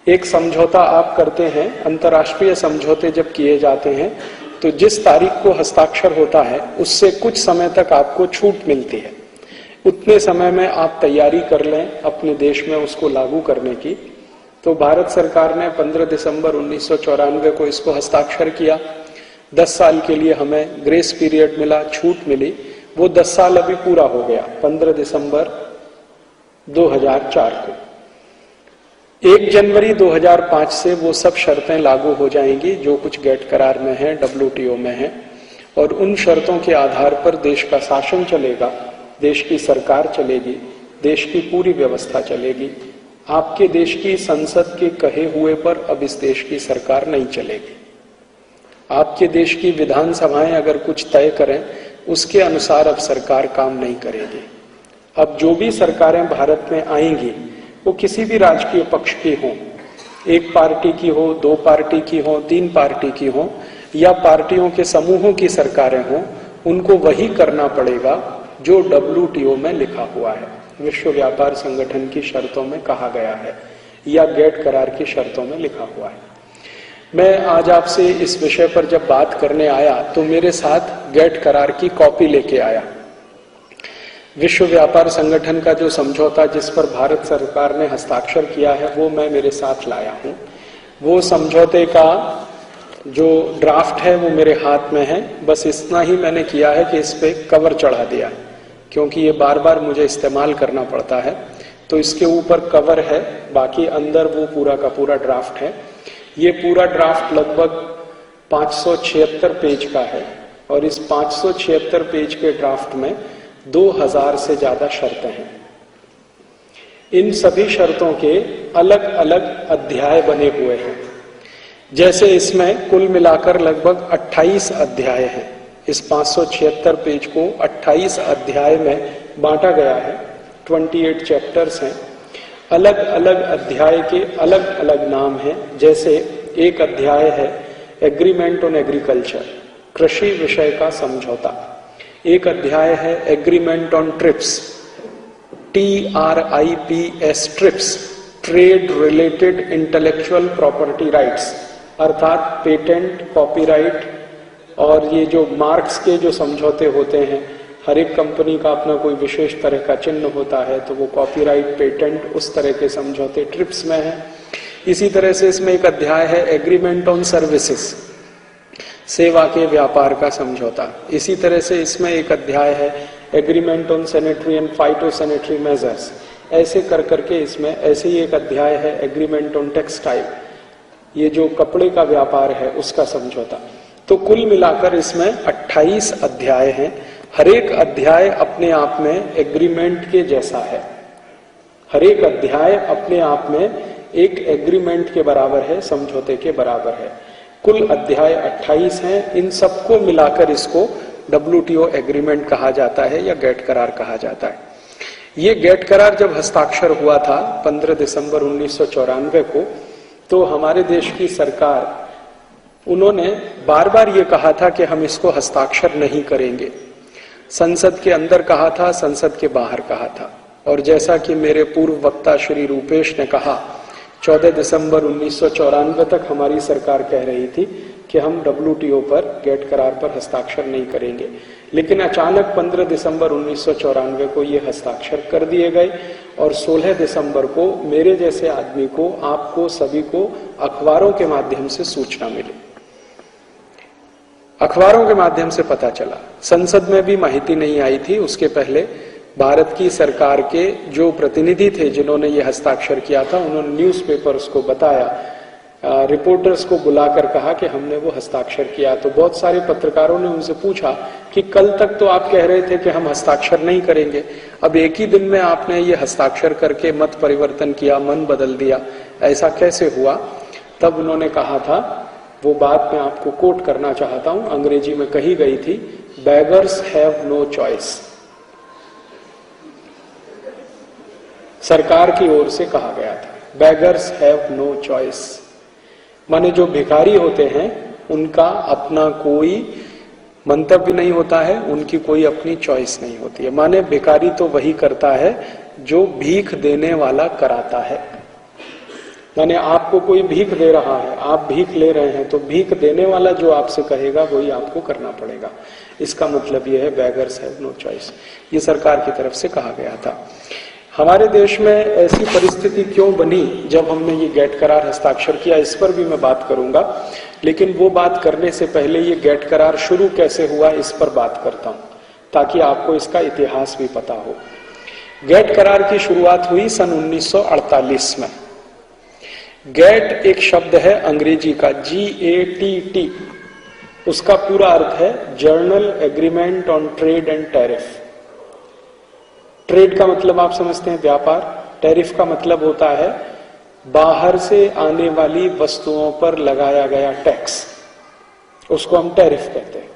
एक समझौता आप करते हैं, अंतर्राष्ट्रीय समझौते जब किए जाते हैं तो जिस तारीख को हस्ताक्षर होता है उससे कुछ समय तक आपको छूट मिलती है। उतने समय में आप तैयारी कर लें अपने देश में उसको लागू करने की। तो भारत सरकार ने 15 दिसंबर 1994 को इसको हस्ताक्षर किया। 10 साल के लिए हमें ग्रेस पीरियड मिला, छूट मिली। वो 10 साल अभी पूरा हो गया 15 दिसंबर 2004 को। 1 जनवरी 2005 से वो सब शर्तें लागू हो जाएंगी जो कुछ गेट करार में है, WTO में है, और उन शर्तों के आधार पर देश का शासन चलेगा, देश की सरकार चलेगी, देश की पूरी व्यवस्था चलेगी। आपके देश की संसद के कहे हुए पर अब इस देश की सरकार नहीं चलेगी। आपके देश की विधानसभाएं अगर कुछ तय करें उसके अनुसार अब सरकार काम नहीं करेगी। अब जो भी सरकारें भारत में आएंगी वो किसी भी राजकीय पक्ष की हो, एक पार्टी की हो, 2 पार्टी की हो, 3 पार्टी की हो, या पार्टियों के समूहों की सरकारें हो, उनको वही करना पड़ेगा जो WTO में लिखा हुआ है, विश्व व्यापार संगठन की शर्तों में कहा गया है या गेट करार की शर्तों में लिखा हुआ है। मैं आज आपसे इस विषय पर जब बात करने आया तो मेरे साथ गेट करार की कॉपी लेके आया। विश्व व्यापार संगठन का जो समझौता जिस पर भारत सरकार ने हस्ताक्षर किया है वो मैं मेरे साथ लाया हूं। वो समझौते का जो ड्राफ्ट है वो मेरे हाथ में है। बस इतना ही मैंने किया है कि इस पे कवर चढ़ा दिया, क्योंकि ये बार बार मुझे इस्तेमाल करना पड़ता है, तो इसके ऊपर कवर है, बाकी अंदर वो पूरा का पूरा ड्राफ्ट है। ये पूरा ड्राफ्ट लगभग 576 पेज का है और इस 576 पेज के ड्राफ्ट में 2000 से ज्यादा शर्तें हैं। इन सभी शर्तों के अलग अलग अध्याय बने हुए हैं। जैसे इसमें कुल मिलाकर लगभग 28 अध्याय हैं। इस 576 पेज को 28 अध्याय में बांटा गया है। 28 चैप्टर्स हैं। अलग अलग अध्याय के अलग अलग नाम हैं। जैसे एक अध्याय है एग्रीमेंट ऑन एग्रीकल्चर, कृषि विषय का समझौता। एक अध्याय है agreement on trips, TRIPS, trips, trade related intellectual property rights, अर्थात पेटेंट, कॉपीराइट और ये जो मार्क्स के जो समझौते होते हैं, हर एक कंपनी का अपना कोई विशेष तरह का चिन्ह होता है, तो वो कॉपीराइट, पेटेंट, उस तरह के समझौते ट्रिप्स में है। इसी तरह से इसमें एक अध्याय है एग्रीमेंट ऑन सर्विसेज, सेवा के व्यापार का समझौता। इसी तरह से इसमें एक अध्याय है agreement on sanitary and phytosanitary measures. ऐसे कर करके इसमें ऐसे ही एक अध्याय है एग्रीमेंट ऑन टेक्सटाइल, ये जो कपड़े का व्यापार है उसका समझौता। तो कुल मिलाकर इसमें 28 अध्याय हैं। हर एक अध्याय अपने आप में एग्रीमेंट के जैसा है। हर एक अध्याय अपने आप में एक एग्रीमेंट के बराबर है, समझौते के बराबर है। कुल अध्याय 28 हैं। इन सबको मिलाकर इसको WTO एग्रीमेंट कहा जाता है या गेट करार कहा जाता है। ये गेट करार जब हस्ताक्षर हुआ था 15 दिसंबर 1994 को, तो हमारे देश की सरकार, उन्होंने बार बार ये कहा था कि हम इसको हस्ताक्षर नहीं करेंगे। संसद के अंदर कहा था, संसद के बाहर कहा था। और जैसा कि मेरे पूर्व वक्ता श्री रूपेश ने कहा, 14 दिसंबर 1994 तक हमारी सरकार कह रही थी कि हम WTO पर, गेट करार पर हस्ताक्षर नहीं करेंगे। लेकिन अचानक 15 दिसंबर 1994 को ये हस्ताक्षर कर दिए गए और 16 दिसंबर को मेरे जैसे आदमी को, आपको सभी को अखबारों के माध्यम से सूचना मिली। अखबारों के माध्यम से पता चला। संसद में भी माहिती नहीं आई थी। उसके पहले भारत की सरकार के जो प्रतिनिधि थे जिन्होंने ये हस्ताक्षर किया था, उन्होंने न्यूज़पेपर्स को बताया, रिपोर्टर्स को बुलाकर कहा कि हमने वो हस्ताक्षर किया। तो बहुत सारे पत्रकारों ने उनसे पूछा कि कल तक तो आप कह रहे थे कि हम हस्ताक्षर नहीं करेंगे, अब एक ही दिन में आपने ये हस्ताक्षर करके मत परिवर्तन किया, मन बदल दिया, ऐसा कैसे हुआ? तब उन्होंने कहा था, वो बात मैं आपको कोट करना चाहता हूं, अंग्रेजी में कही गई थी, बेगर्स हैव नो चॉइस। सरकार की ओर से कहा गया था, बेगर्स हैव नो चॉइस, माने जो भिखारी होते हैं उनका अपना कोई मंतव्य नहीं होता है, उनकी कोई अपनी चॉइस नहीं होती है। माने भिखारी तो वही करता है जो भीख देने वाला कराता है। यानी आपको कोई भीख दे रहा है, आप भीख ले रहे हैं, तो भीख देने वाला जो आपसे कहेगा वही आपको करना पड़ेगा। इसका मतलब यह है बेगर्स हैव नो चॉइस। ये सरकार की तरफ से कहा गया था। हमारे देश में ऐसी परिस्थिति क्यों बनी जब हमने ये गेट करार हस्ताक्षर किया, इस पर भी मैं बात करूंगा, लेकिन वो बात करने से पहले ये गेट करार शुरू कैसे हुआ इस पर बात करता हूं, ताकि आपको इसका इतिहास भी पता हो। गेट करार की शुरुआत हुई सन 1948 में। गेट एक शब्द है अंग्रेजी का, GATT, उसका पूरा अर्थ है journal agreement on trade and tariff. Trade का मतलब आप समझते हैं व्यापार, टैरिफ का मतलब होता है बाहर से आने वाली वस्तुओं पर लगाया गया टैक्स, उसको हम टैरिफ कहते हैं।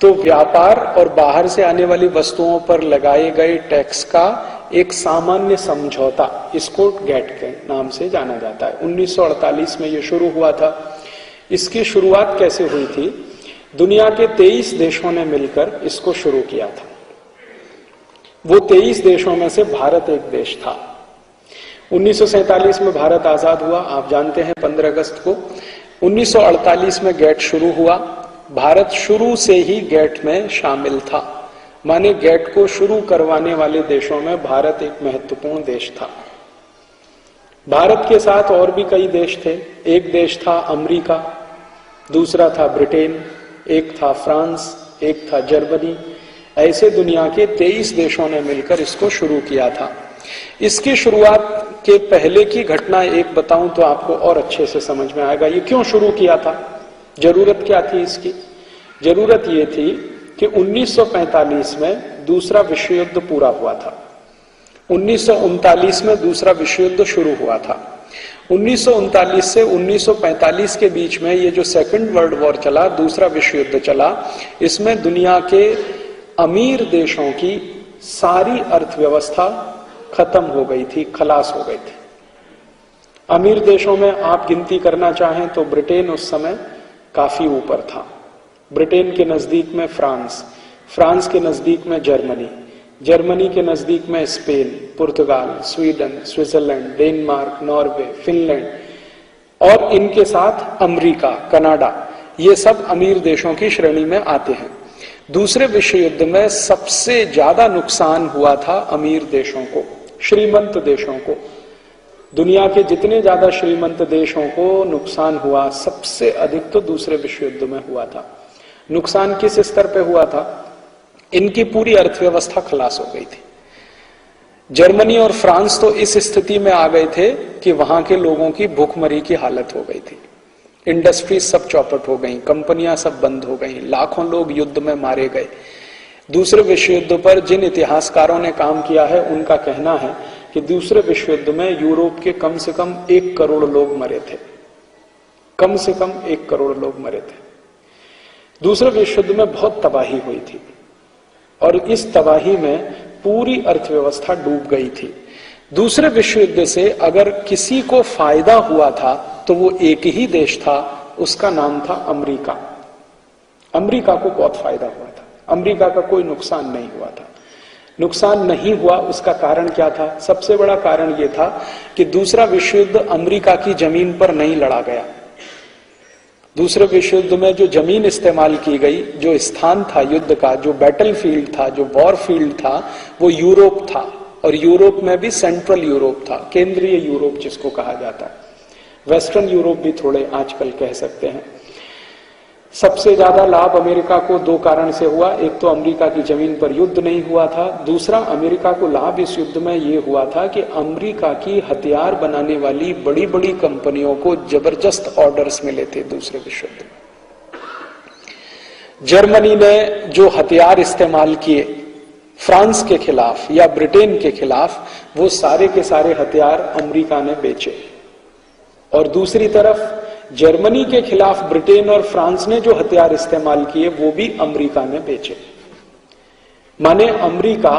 तो व्यापार और बाहर से आने वाली वस्तुओं पर लगाए गए टैक्स का एक सामान्य समझौता, इसको गेट के नाम से जाना जाता है। 1948 में यह शुरू हुआ था। इसकी शुरुआत कैसे हुई थी? दुनिया के 23 देशों ने मिलकर इसको शुरू किया था। वो 23 देशों में से भारत एक देश था। 1947 में भारत आजाद हुआ, आप जानते हैं 15 अगस्त को। 1948 में गेट शुरू हुआ। भारत शुरू से ही गेट में शामिल था, माने गेट को शुरू करवाने वाले देशों में भारत एक महत्वपूर्ण देश था। भारत के साथ और भी कई देश थे। एक देश था अमेरिका, दूसरा था ब्रिटेन, एक था फ्रांस, एक था जर्मनी। ऐसे दुनिया के 23 देशों ने मिलकर इसको शुरू किया था। इसकी शुरुआत के पहले की घटना एक बताऊं तो आपको और अच्छे से समझ में आएगा। ये क्यों शुरू किया था, जरूरत क्या थी इसकी? जरूरत ये थी कि 1945 में दूसरा विश्व युद्ध पूरा हुआ था। 1939 में दूसरा विश्व युद्ध शुरू हुआ था। 1939 से 1945 के बीच में ये जो सेकंड वर्ल्ड वॉर चला, दूसरा विश्व युद्ध चला, इसमें दुनिया के अमीर देशों की सारी अर्थव्यवस्था खत्म हो गई थी, खलास हो गई थी। अमीर देशों में आप गिनती करना चाहें तो ब्रिटेन उस समय काफी ऊपर था। ब्रिटेन के नजदीक में फ्रांस, फ्रांस के नजदीक में जर्मनी, जर्मनी के नजदीक में स्पेन, पुर्तगाल, Sweden, Switzerland, Denmark, Norway, Finland और इनके साथ अमेरिका, कनाडा, ये सब अमीर देशों की श्रेणी में आते हैं। दूसरे विश्व युद्ध में सबसे ज्यादा नुकसान हुआ था अमीर देशों को, श्रीमंत देशों को। दुनिया के जितने ज्यादा श्रीमंत देशों को नुकसान हुआ, सबसे अधिक तो दूसरे विश्व युद्ध में हुआ था। नुकसान किस स्तर पे हुआ था? इनकी पूरी अर्थव्यवस्था खलास हो गई थी। जर्मनी और फ्रांस तो इस स्थिति में आ गए थे कि वहां के लोगों की भूखमरी की हालत हो गई थी। इंडस्ट्रीज सब चौपट हो गई, कंपनियां सब बंद हो गई, लाखों लोग युद्ध में मारे गए। दूसरे विश्व युद्ध पर जिन इतिहासकारों ने काम किया है, उनका कहना है कि दूसरे विश्व युद्ध में यूरोप के कम से कम 1 करोड़ लोग मरे थे। कम से कम 1 करोड़ लोग मरे थे। दूसरे विश्व युद्ध में बहुत तबाही हुई थी और इस तबाही में पूरी अर्थव्यवस्था डूब गई थी। दूसरे विश्व युद्ध से अगर किसी को फायदा हुआ था तो वो एक ही देश था, उसका नाम था अमेरिका। अमेरिका को बहुत फायदा हुआ था, अमेरिका का कोई नुकसान नहीं हुआ था। नुकसान नहीं हुआ, उसका कारण क्या था? सबसे बड़ा कारण यह था कि दूसरा विश्व युद्ध अमेरिका की जमीन पर नहीं लड़ा गया। दूसरे विश्व युद्ध में जो जमीन इस्तेमाल की गई, जो स्थान था युद्ध का, जो बैटल फील्ड था, जो वॉर फील्ड था, वो यूरोप था। और यूरोप में भी सेंट्रल यूरोप था, केंद्रीय यूरोप जिसको कहा जाता है। वेस्टर्न यूरोप भी थोड़े आजकल कह सकते हैं। सबसे ज्यादा लाभ अमेरिका को 2 कारण से हुआ। एक तो अमेरिका की जमीन पर युद्ध नहीं हुआ था, दूसरा अमेरिका को लाभ इस युद्ध में यह हुआ था कि अमेरिका की हथियार बनाने वाली बड़ी बड़ी कंपनियों को जबरदस्त ऑर्डर्स मिले थे दूसरे विश्व युद्ध में। जर्मनी ने जो हथियार इस्तेमाल किए फ्रांस के खिलाफ या ब्रिटेन के खिलाफ, वो सारे के सारे हथियार अमेरिका ने बेचे। और दूसरी तरफ जर्मनी के खिलाफ ब्रिटेन और फ्रांस ने जो हथियार इस्तेमाल किए, वो भी अमेरिका ने बेचे। माने अमेरिका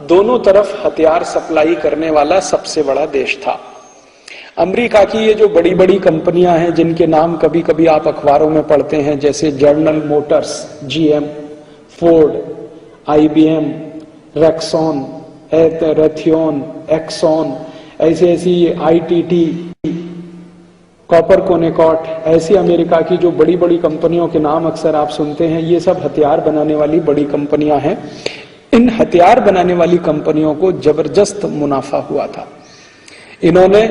दोनों तरफ हथियार सप्लाई करने वाला सबसे बड़ा देश था। अमेरिका की ये जो बड़ी बड़ी कंपनियां हैं, जिनके नाम कभी कभी आप अखबारों में पढ़ते हैं, जैसे General Motors, GM, Ford, IBM, रेक्सॉन, रेथियोन, एक्सॉन, ऐसी ITT, कॉपर कोनेकॉट, ऐसी अमेरिका की जो बड़ी बड़ी कंपनियों के नाम अक्सर आप सुनते हैं, ये सब हथियार बनाने वाली बड़ी कंपनियां हैं। इन हथियार बनाने वाली कंपनियों को जबरदस्त मुनाफा हुआ था। इन्होंने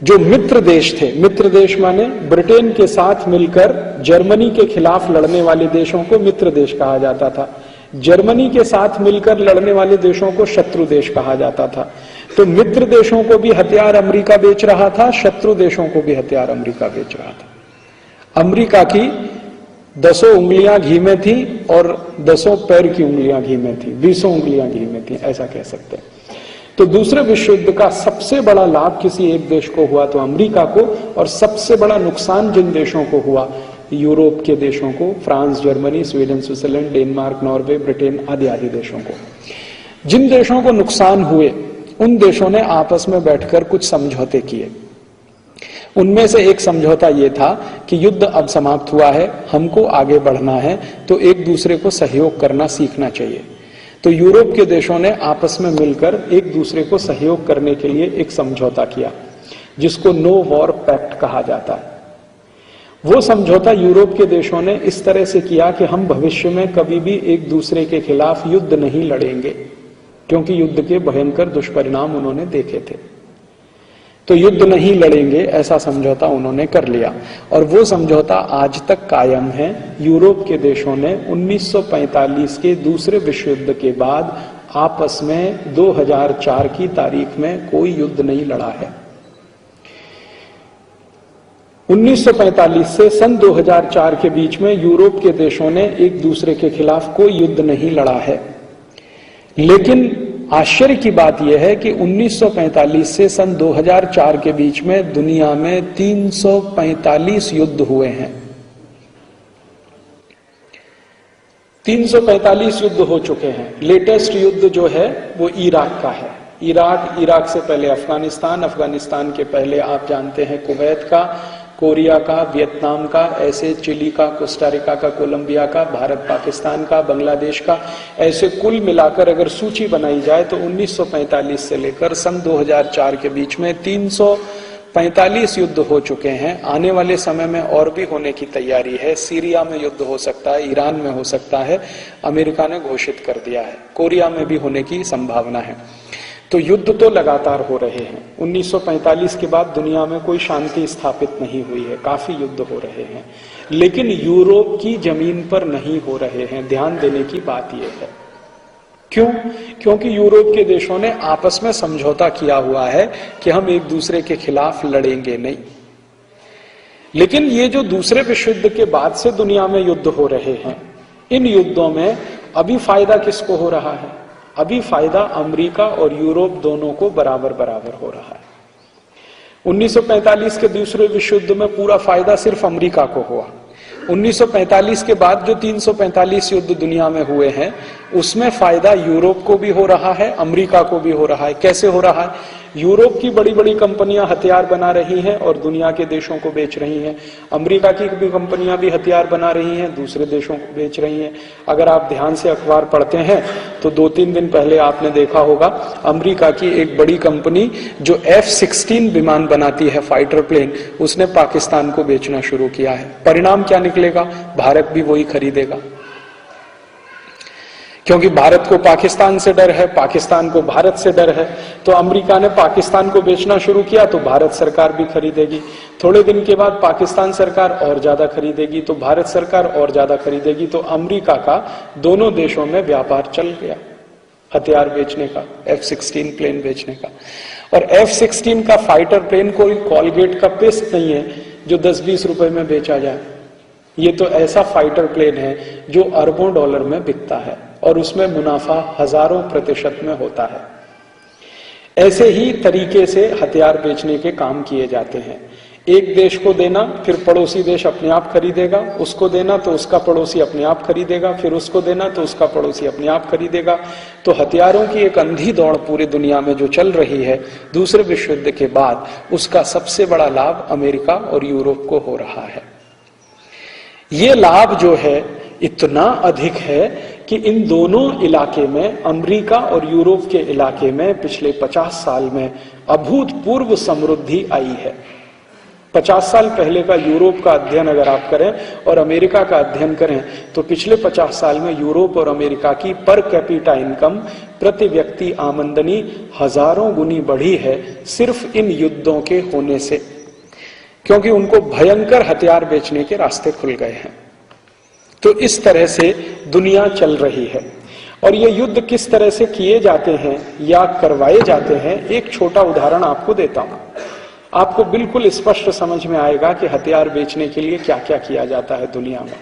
जो मित्र देश थे, मित्र देश माने ब्रिटेन के साथ मिलकर जर्मनी के खिलाफ लड़ने वाले देशों को मित्र देश कहा जाता था। जर्मनी के साथ मिलकर लड़ने वाले देशों को शत्रु देश कहा जाता था। तो मित्र देशों को भी हथियार अमेरिका बेच रहा था, शत्रु देशों को भी हथियार अमेरिका बेच रहा था। अमेरिका की 10 उंगलियां घी में थी और 10 पैर की उंगलियां घी में थी, 20 उंगलियां घी में थी, ऐसा कह सकते हैं। तो दूसरे विश्व युद्ध का सबसे बड़ा लाभ किसी एक देश को हुआ तो अमेरिका को, और सबसे बड़ा नुकसान जिन देशों को हुआ, यूरोप के देशों को, France, Germany, Sweden, Switzerland, Denmark, Norway, Britain आदि आदि देशों को। जिन देशों को नुकसान हुए उन देशों ने आपस में बैठकर कुछ समझौते किए। उनमें से एक समझौता यह था कि युद्ध अब समाप्त हुआ है, हमको आगे बढ़ना है, तो एक दूसरे को सहयोग करना सीखना चाहिए। तो यूरोप के देशों ने आपस में मिलकर एक दूसरे को सहयोग करने के लिए एक समझौता किया, जिसको नो वॉर पैक्ट कहा जाता है। वो समझौता यूरोप के देशों ने इस तरह से किया कि हम भविष्य में कभी भी एक दूसरे के खिलाफ युद्ध नहीं लड़ेंगे, क्योंकि युद्ध के भयंकर दुष्परिणाम उन्होंने देखे थे। तो युद्ध नहीं लड़ेंगे ऐसा समझौता उन्होंने कर लिया, और वो समझौता आज तक कायम है। यूरोप के देशों ने 1945 के दूसरे विश्व युद्ध के बाद आपस में 2004 की तारीख में कोई युद्ध नहीं लड़ा है। 1945 से सन 2004 के बीच में यूरोप के देशों ने एक दूसरे के खिलाफ कोई युद्ध नहीं लड़ा है। लेकिन आश्चर्य की बात यह है कि 1945 से सन 2004 के बीच में दुनिया में 345 युद्ध हुए हैं। 345 युद्ध हो चुके हैं। लेटेस्ट युद्ध जो है वो इराक का है। इराक से पहले अफगानिस्तान, अफगानिस्तान के पहले आप जानते हैं कुवैत का, कोरिया का, वियतनाम का, ऐसे चिली का, कोस्टारिका का, कोलंबिया का, भारत पाकिस्तान का, बांग्लादेश का, ऐसे कुल मिलाकर अगर सूची बनाई जाए तो 1945 से लेकर सन 2004 के बीच में 345 युद्ध हो चुके हैं। आने वाले समय में और भी होने की तैयारी है। सीरिया में युद्ध हो सकता है, ईरान में हो सकता है, अमेरिका ने घोषित कर दिया है, कोरिया में भी होने की संभावना है। तो युद्ध तो लगातार हो रहे हैं। 1945 के बाद दुनिया में कोई शांति स्थापित नहीं हुई है, काफी युद्ध हो रहे हैं, लेकिन यूरोप की जमीन पर नहीं हो रहे हैं। ध्यान देने की बात यह है। क्यों? क्योंकि यूरोप के देशों ने आपस में समझौता किया हुआ है कि हम एक दूसरे के खिलाफ लड़ेंगे नहीं। लेकिन ये जो दूसरे विश्व युद्ध के बाद से दुनिया में युद्ध हो रहे हैं, इन युद्धों में अभी फायदा किसको हो रहा है? अभी फायदा अमेरिका और यूरोप दोनों को बराबर बराबर हो रहा है। 1945 के दूसरे विश्व युद्ध में पूरा फायदा सिर्फ अमेरिका को हुआ। 1945 के बाद जो 345 युद्ध दुनिया में हुए हैं, उसमें फायदा यूरोप को भी हो रहा है, अमेरिका को भी हो रहा है। कैसे हो रहा है? यूरोप की बड़ी बड़ी कंपनियां हथियार बना रही हैं और दुनिया के देशों को बेच रही हैं। अमेरिका की भी कंपनियां भी हथियार बना रही हैं, दूसरे देशों को बेच रही हैं। अगर आप ध्यान से अखबार पढ़ते हैं तो 2-3 दिन पहले आपने देखा होगा, अमेरिका की एक बड़ी कंपनी जो F-16 विमान बनाती है, फाइटर प्लेन, उसने पाकिस्तान को बेचना शुरू किया है। परिणाम क्या निकलेगा? भारत भी वही खरीदेगा, क्योंकि भारत को पाकिस्तान से डर है, पाकिस्तान को भारत से डर है। तो अमेरिका ने पाकिस्तान को बेचना शुरू किया तो भारत सरकार भी खरीदेगी। थोड़े दिन के बाद पाकिस्तान सरकार और ज्यादा खरीदेगी तो भारत सरकार और ज्यादा खरीदेगी। तो अमेरिका का दोनों देशों में व्यापार चल गया हथियार बेचने का, F-16 प्लेन बेचने का। और F-16 का फाइटर प्लेन कोई कॉलगेट का पेस्ट नहीं है जो 10-20 रुपए में बेचा जाए। ये तो ऐसा फाइटर प्लेन है जो अरबों डॉलर में बिकता है और उसमें मुनाफा हजारों प्रतिशत में होता है। ऐसे ही तरीके से हथियार बेचने के काम किए जाते हैं। एक देश को देना, फिर पड़ोसी देश अपने आप खरीदेगा, उसको देना तो उसका पड़ोसी अपने आप खरीदेगा, फिर उसको देना तो उसका पड़ोसी अपने आप खरीदेगा। तो हथियारों की एक अंधी दौड़ पूरी दुनिया में जो चल रही है दूसरे विश्व युद्ध के बाद, उसका सबसे बड़ा लाभ अमेरिका और यूरोप को हो रहा है। ये लाभ जो है इतना अधिक है कि इन दोनों इलाके में, अमेरिका और यूरोप के इलाके में पिछले 50 साल में अभूतपूर्व समृद्धि आई है। 50 साल पहले का यूरोप का अध्ययन अगर आप करें और अमेरिका का अध्ययन करें तो पिछले 50 साल में यूरोप और अमेरिका की पर कैपिटा इनकम, प्रति व्यक्ति आमदनी हजारों गुनी बढ़ी है सिर्फ इन युद्धों के होने से, क्योंकि उनको भयंकर हथियार बेचने के रास्ते खुल गए हैं। तो इस तरह से दुनिया चल रही है। और ये युद्ध किस तरह से किए जाते हैं या करवाए जाते हैं, एक छोटा उदाहरण आपको देता हूं। आपको बिल्कुल स्पष्ट समझ में आएगा कि हथियार बेचने के लिए क्या क्या किया जाता है दुनिया में।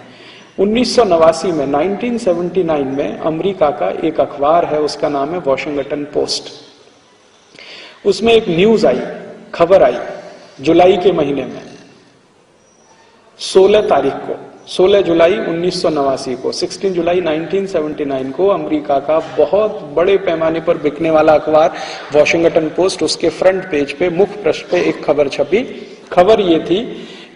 1989 में 1979 में अमेरिका का एक अखबार है, उसका नाम है वॉशिंगटन पोस्ट। उसमें एक न्यूज आई, खबर आई जुलाई के महीने में 16 तारीख को, 16 जुलाई 1989 को, 16 जुलाई 1979 को अमेरिका का बहुत बड़े पैमाने पर बिकने वाला अखबार वॉशिंगटन पोस्ट, उसके फ्रंट पेज पे मुख्य पृष्ठ पे एक खबर छपी। खबर ये थी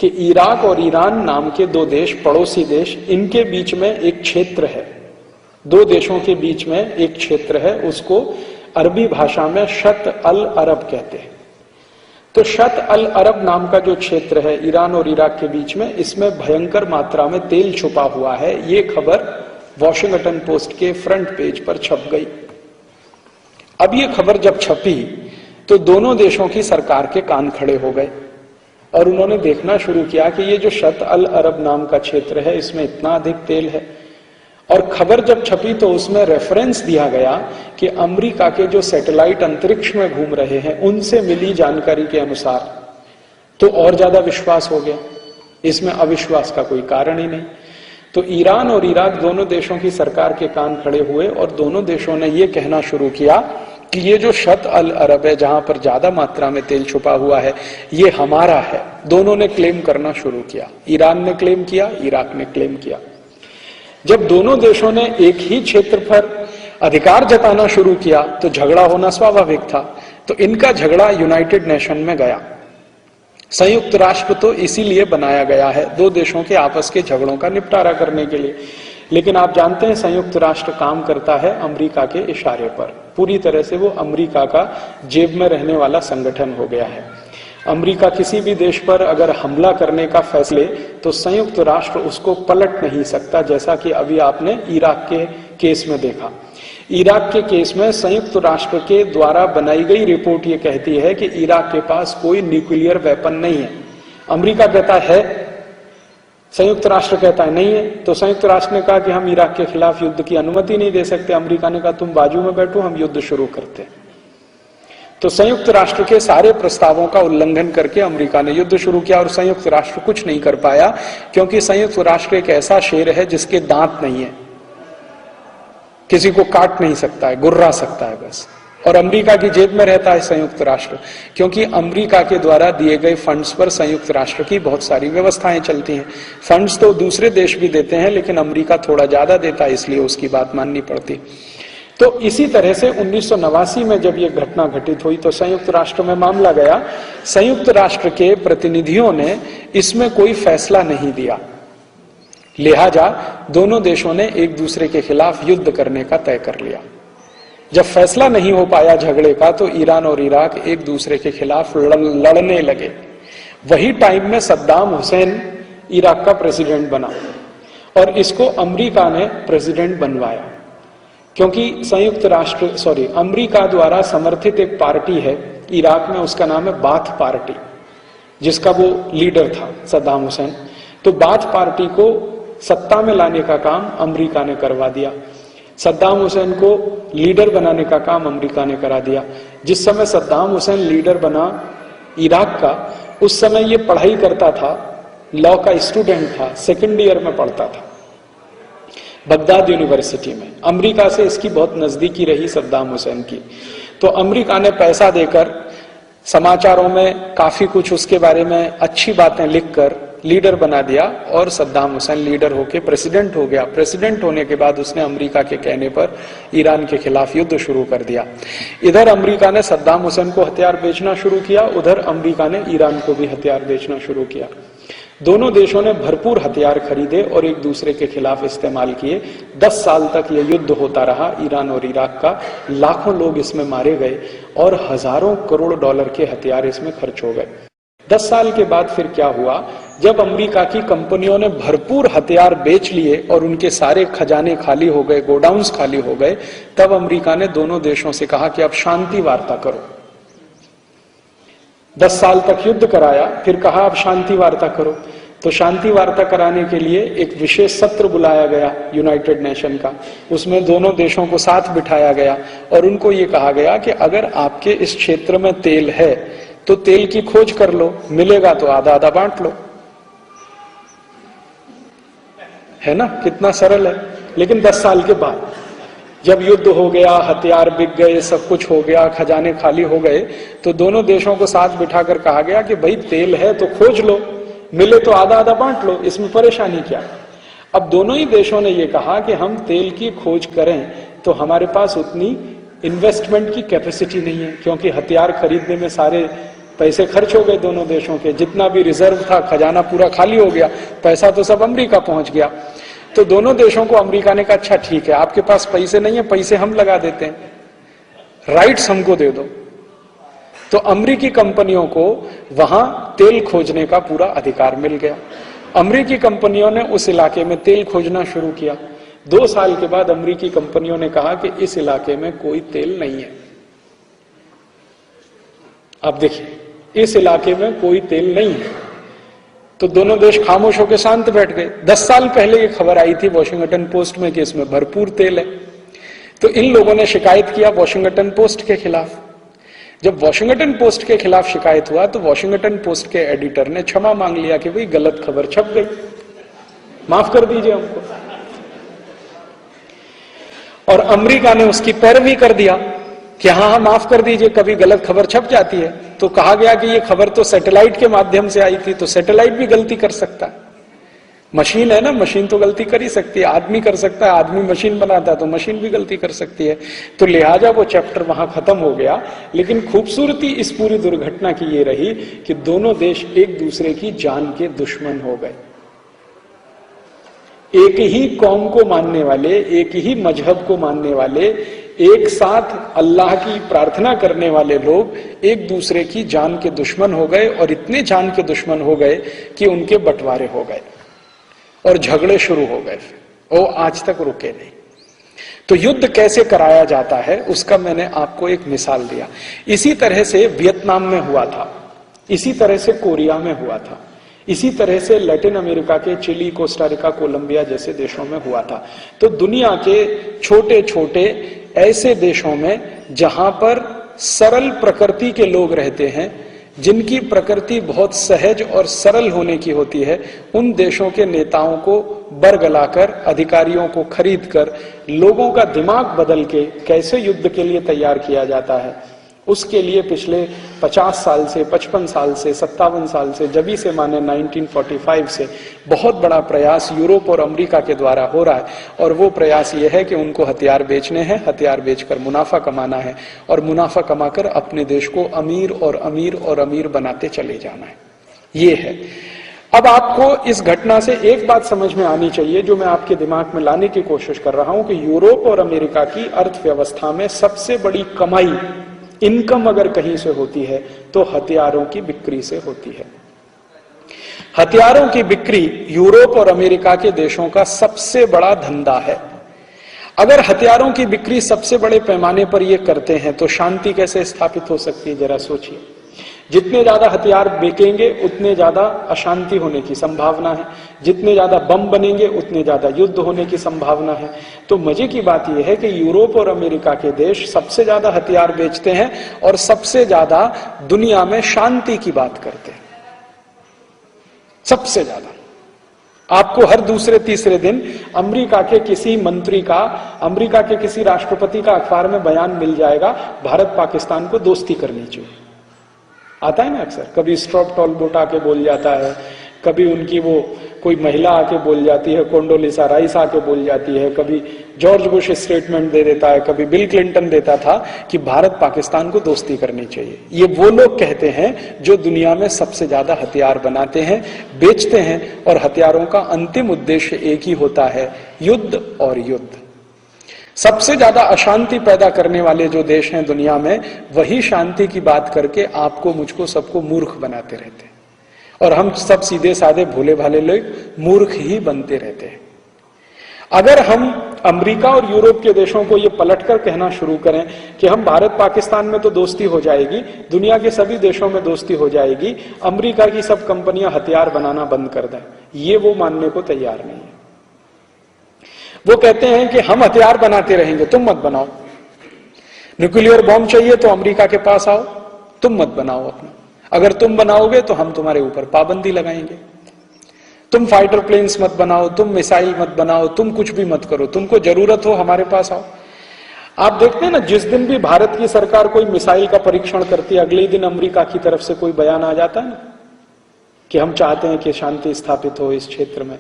कि इराक और ईरान नाम के दो देश, पड़ोसी देश, इनके बीच में एक क्षेत्र है, दो देशों के बीच में एक क्षेत्र है, उसको अरबी भाषा में शत अल अरब कहते हैं। तो शत अल अरब नाम का जो क्षेत्र है ईरान और इराक के बीच में, इसमें भयंकर मात्रा में तेल छुपा हुआ है। ये खबर वॉशिंगटन पोस्ट के फ्रंट पेज पर छप गई। अब ये खबर जब छपी तो दोनों देशों की सरकार के कान खड़े हो गए और उन्होंने देखना शुरू किया कि ये जो शत अल अरब नाम का क्षेत्र है इसमें इतना अधिक तेल है। और खबर जब छपी तो उसमें रेफरेंस दिया गया कि अमेरिका के जो सैटेलाइट अंतरिक्ष में घूम रहे हैं उनसे मिली जानकारी के अनुसार, तो और ज्यादा विश्वास हो गया। इसमें अविश्वास का कोई कारण ही नहीं। तो ईरान और इराक दोनों देशों की सरकार के कान खड़े हुए और दोनों देशों ने यह कहना शुरू किया कि ये जो शत अल अरब है जहां पर ज्यादा मात्रा में तेल छुपा हुआ है ये हमारा है। दोनों ने क्लेम करना शुरू किया। ईरान ने क्लेम किया, इराक ने क्लेम किया। जब दोनों देशों ने एक ही क्षेत्र पर अधिकार जताना शुरू किया तो झगड़ा होना स्वाभाविक था। तो इनका झगड़ा यूनाइटेड नेशन में गया। संयुक्त राष्ट्र तो इसीलिए बनाया गया है, दो देशों के आपस के झगड़ों का निपटारा करने के लिए। लेकिन आप जानते हैं संयुक्त राष्ट्र काम करता है अमेरिका के इशारे पर। पूरी तरह से वो अमेरिका का जेब में रहने वाला संगठन हो गया है। अमेरिका किसी भी देश पर अगर हमला करने का फैसले तो संयुक्त राष्ट्र उसको पलट नहीं सकता, जैसा कि अभी आपने इराक के केस में देखा। इराक के केस में संयुक्त राष्ट्र के द्वारा बनाई गई रिपोर्ट ये कहती है कि इराक के पास कोई न्यूक्लियर वेपन नहीं है। अमेरिका कहता है, संयुक्त राष्ट्र कहता है नहीं है। तो संयुक्त राष्ट्र ने कहा कि हम इराक के खिलाफ युद्ध की अनुमति नहीं दे सकते। अमेरिका ने कहा तुम बाजू में बैठो, हम युद्ध शुरू करते हैं। तो संयुक्त राष्ट्र के सारे प्रस्तावों का उल्लंघन करके अमेरिका ने युद्ध शुरू किया और संयुक्त राष्ट्र कुछ नहीं कर पाया, क्योंकि संयुक्त राष्ट्र एक ऐसा शेर है जिसके दांत नहीं है, किसी को काट नहीं सकता है, गुर्रा सकता है बस। और अमेरिका की जेब में रहता है संयुक्त राष्ट्र, क्योंकि अमेरिका के द्वारा दिए गए फंड्स पर संयुक्त राष्ट्र की बहुत सारी व्यवस्थाएं चलती हैं। फंड्स तो दूसरे देश भी देते हैं लेकिन अमेरिका थोड़ा ज्यादा देता है, इसलिए उसकी बात माननी पड़ती। तो इसी तरह से 1989 में जब यह घटना घटित हुई तो संयुक्त राष्ट्र में मामला गया। संयुक्त राष्ट्र के प्रतिनिधियों ने इसमें कोई फैसला नहीं दिया, लिहाजा दोनों देशों ने एक दूसरे के खिलाफ युद्ध करने का तय कर लिया। जब फैसला नहीं हो पाया झगड़े का तो ईरान और इराक एक दूसरे के खिलाफ लड़ने लगे। वही टाइम में सद्दाम हुसैन इराक का प्रेसिडेंट बना और इसको अमेरिका ने प्रेसिडेंट बनवाया, क्योंकि अमेरिका द्वारा समर्थित एक पार्टी है इराक में, उसका नाम है बाथ पार्टी, जिसका वो लीडर था सद्दाम हुसैन। तो बाथ पार्टी को सत्ता में लाने का काम अमेरिका ने करवा दिया। सद्दाम हुसैन को लीडर बनाने का काम अमेरिका ने करा दिया। जिस समय सद्दाम हुसैन लीडर बना इराक का, उस समय ये पढ़ाई करता था, लॉ का स्टूडेंट था, सेकेंड ईयर में पढ़ता था बगदाद यूनिवर्सिटी में। अमेरिका से इसकी बहुत नजदीकी रही सद्दाम हुसैन की। तो अमेरिका ने पैसा देकर, समाचारों में काफी कुछ उसके बारे में अच्छी बातें लिखकर लीडर बना दिया और सद्दाम हुसैन लीडर होके प्रेसिडेंट हो गया। प्रेसिडेंट होने के बाद उसने अमेरिका के कहने पर ईरान के खिलाफ युद्ध शुरू कर दिया। इधर अमेरिका ने सद्दाम हुसैन को हथियार बेचना शुरू किया, उधर अमेरिका ने ईरान को भी हथियार बेचना शुरू किया। दोनों देशों ने भरपूर हथियार खरीदे और एक दूसरे के खिलाफ इस्तेमाल किए। 10 साल तक यह युद्ध होता रहा ईरान और इराक का। लाखों लोग इसमें मारे गए और हजारों करोड़ डॉलर के हथियार इसमें खर्च हो गए। 10 साल के बाद फिर क्या हुआ, जब अमेरिका की कंपनियों ने भरपूर हथियार बेच लिए और उनके सारे खजाने खाली हो गए, गोडाउन्स खाली हो गए, तब अमेरिका ने दोनों देशों से कहा कि अब शांति वार्ता करो। 10 साल तक युद्ध कराया, फिर कहा अब शांति वार्ता करो। तो शांति वार्ता कराने के लिए एक विशेष सत्र बुलाया गया यूनाइटेड नेशन का, उसमें दोनों देशों को साथ बिठाया गया और उनको ये कहा गया कि अगर आपके इस क्षेत्र में तेल है तो तेल की खोज कर लो, मिलेगा तो आधा आधा बांट लो। है ना, कितना सरल है। लेकिन 10 साल के बाद जब युद्ध हो गया, हथियार बिक गए, सब कुछ हो गया, खजाने खाली हो गए, तो दोनों देशों को साथ बिठाकर कहा गया कि भाई तेल है तो खोज लो, मिले तो आधा आधा बांट लो, इसमें परेशानी क्या। अब दोनों ही देशों ने यह कहा कि हम तेल की खोज करें तो हमारे पास उतनी इन्वेस्टमेंट की कैपेसिटी नहीं है, क्योंकि हथियार खरीदने में सारे पैसे खर्च हो गए दोनों देशों के, जितना भी रिजर्व था खजाना पूरा खाली हो गया, पैसा तो सब अमेरिका पहुंच गया। तो दोनों देशों को अमेरिका ने कहा अच्छा ठीक है, आपके पास पैसे नहीं है, पैसे हम लगा देते हैं, राइट्स हमको दे दो। तो अमेरिकी कंपनियों को वहां तेल खोजने का पूरा अधिकार मिल गया। अमेरिकी कंपनियों ने उस इलाके में तेल खोजना शुरू किया। 2 साल के बाद अमेरिकी कंपनियों ने कहा कि इस इलाके में कोई तेल नहीं है। अब देखिए, इस इलाके में कोई तेल नहीं है, तो दोनों देश खामोश होकर शांत बैठ गए। 10 साल पहले ये खबर आई थी वॉशिंगटन पोस्ट में कि इसमें भरपूर तेल है। तो इन लोगों ने शिकायत किया वॉशिंगटन पोस्ट के खिलाफ। जब वॉशिंगटन पोस्ट के खिलाफ शिकायत हुआ तो वॉशिंगटन पोस्ट के एडिटर ने क्षमा मांग लिया कि भाई गलत खबर छप गई, माफ कर दीजिए हमको। और अमेरिका ने उसकी पैरवी कर दिया कि हाँ माफ कर दीजिए, कभी गलत खबर छप जाती है। तो कहा गया कि ये खबर तो सैटेलाइट के माध्यम से आई थी, तो सैटेलाइट भी गलती कर सकता है, मशीन है ना, मशीन तो गलती कर ही सकती है, आदमी कर सकता है, आदमी मशीन बनाता है तो मशीन भी गलती कर सकती है। तो लिहाजा वो चैप्टर वहां खत्म हो गया। लेकिन खूबसूरती इस पूरी दुर्घटना की ये रही कि दोनों देश एक दूसरे की जान के दुश्मन हो गए। एक ही कौम को मानने वाले, एक ही मजहब को मानने वाले, एक साथ अल्लाह की प्रार्थना करने वाले लोग एक दूसरे की जान के दुश्मन हो गए, और इतने जान के दुश्मन हो गए कि उनके बंटवारे हो गए और झगड़े शुरू हो गए, वो आज तक रुके नहीं। तो युद्ध कैसे कराया जाता है उसका मैंने आपको एक मिसाल दिया। इसी तरह से वियतनाम में हुआ था, इसी तरह से कोरिया में हुआ था, इसी तरह से लैटिन अमेरिका के चिली, कोस्टारिका, कोलंबिया जैसे देशों में हुआ था। तो दुनिया के छोटे छोटे ऐसे देशों में जहां पर सरल प्रकृति के लोग रहते हैं, जिनकी प्रकृति बहुत सहज और सरल होने की होती है, उन देशों के नेताओं को बरगलाकर, अधिकारियों को खरीदकर, लोगों का दिमाग बदल के कैसे युद्ध के लिए तैयार किया जाता है, उसके लिए पिछले 50 साल से, 55 साल से, 57 साल से, जभी से माने 1945 से बहुत बड़ा प्रयास यूरोप और अमेरिका के द्वारा हो रहा है। और वो प्रयास ये है कि उनको हथियार बेचने हैं, हथियार बेचकर मुनाफा कमाना है, और मुनाफा कमाकर अपने देश को अमीर और अमीर और अमीर बनाते चले जाना है। ये है। अब आपको इस घटना से एक बात समझ में आनी चाहिए, जो मैं आपके दिमाग में लाने की कोशिश कर रहा हूं, कि यूरोप और अमेरिका की अर्थव्यवस्था में सबसे बड़ी कमाई, इनकम अगर कहीं से होती है तो हथियारों की बिक्री से होती है। हथियारों की बिक्री यूरोप और अमेरिका के देशों का सबसे बड़ा धंधा है। अगर हथियारों की बिक्री सबसे बड़े पैमाने पर ये करते हैं तो शांति कैसे स्थापित हो सकती है, जरा सोचिए। जितने ज्यादा हथियार बिकेंगे उतने ज्यादा अशांति होने की संभावना है, जितने ज्यादा बम बनेंगे उतने ज्यादा युद्ध होने की संभावना है। तो मजे की बात यह है कि यूरोप और अमेरिका के देश सबसे ज्यादा हथियार बेचते हैं और सबसे ज्यादा दुनिया में शांति की बात करते हैं, सबसे ज्यादा। आपको हर दूसरे तीसरे दिन अमेरिका के किसी मंत्री का, अमेरिका के किसी राष्ट्रपति का अखबार में बयान मिल जाएगा, भारत पाकिस्तान को दोस्ती करनी चाहिए। आता है ना अक्सर, कभी स्ट्रॉप टॉलबोट आके बोल जाता है, कभी उनकी वो कोई महिला आके बोल जाती है, कोंडोलिसा राइस आके बोल जाती है, कभी जॉर्ज बुश स्टेटमेंट दे देता है, कभी बिल क्लिंटन देता था कि भारत पाकिस्तान को दोस्ती करनी चाहिए। ये वो लोग कहते हैं जो दुनिया में सबसे ज्यादा हथियार बनाते हैं, बेचते हैं, और हथियारों का अंतिम उद्देश्य एक ही होता है, युद्ध और युद्ध। सबसे ज्यादा अशांति पैदा करने वाले जो देश हैं दुनिया में, वही शांति की बात करके आपको, मुझको, सबको मूर्ख बनाते रहते हैं। और हम सब सीधे साधे भोले भाले लोग मूर्ख ही बनते रहते हैं। अगर हम अमेरिका और यूरोप के देशों को ये पलटकर कहना शुरू करें कि हम भारत पाकिस्तान में तो दोस्ती हो जाएगी, दुनिया के सभी देशों में दोस्ती हो जाएगी, अमेरिका की सब कंपनियां हथियार बनाना बंद कर दें, ये वो मानने को तैयार नहीं है। वो कहते हैं कि हम हथियार बनाते रहेंगे, तुम मत बनाओ। न्यूक्लियर बॉम्ब चाहिए तो अमेरिका के पास आओ, तुम मत बनाओ अपना। अगर तुम बनाओगे तो हम तुम्हारे ऊपर पाबंदी लगाएंगे। तुम फाइटर प्लेन्स मत बनाओ, तुम मिसाइल मत बनाओ, तुम कुछ भी मत करो, तुमको जरूरत हो हमारे पास आओ। आप देखते हैं ना, जिस दिन भी भारत की सरकार कोई मिसाइल का परीक्षण करती है, अगले ही दिन अमेरिका की तरफ से कोई बयान आ जाता है ना कि हम चाहते हैं कि शांति स्थापित हो इस क्षेत्र में।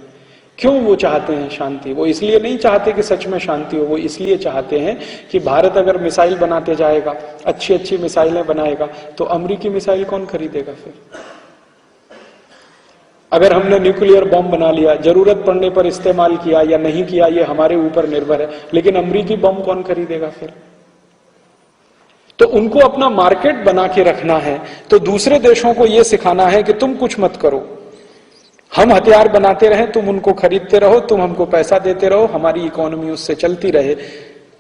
क्यों वो चाहते हैं शांति? वो इसलिए नहीं चाहते कि सच में शांति हो, वो इसलिए चाहते हैं कि भारत अगर मिसाइल बनाते जाएगा, अच्छी अच्छी मिसाइलें बनाएगा, तो अमेरिकी मिसाइल कौन खरीदेगा फिर? अगर हमने न्यूक्लियर बॉम्ब बना लिया, जरूरत पड़ने पर इस्तेमाल किया या नहीं किया ये हमारे ऊपर निर्भर है, लेकिन अमेरिकी बॉम्ब कौन खरीदेगा फिर? तो उनको अपना मार्केट बना के रखना है, तो दूसरे देशों को यह सिखाना है कि तुम कुछ मत करो, हम हथियार बनाते रहें, तुम उनको खरीदते रहो, तुम हमको पैसा देते रहो, हमारी इकोनॉमी उससे चलती रहे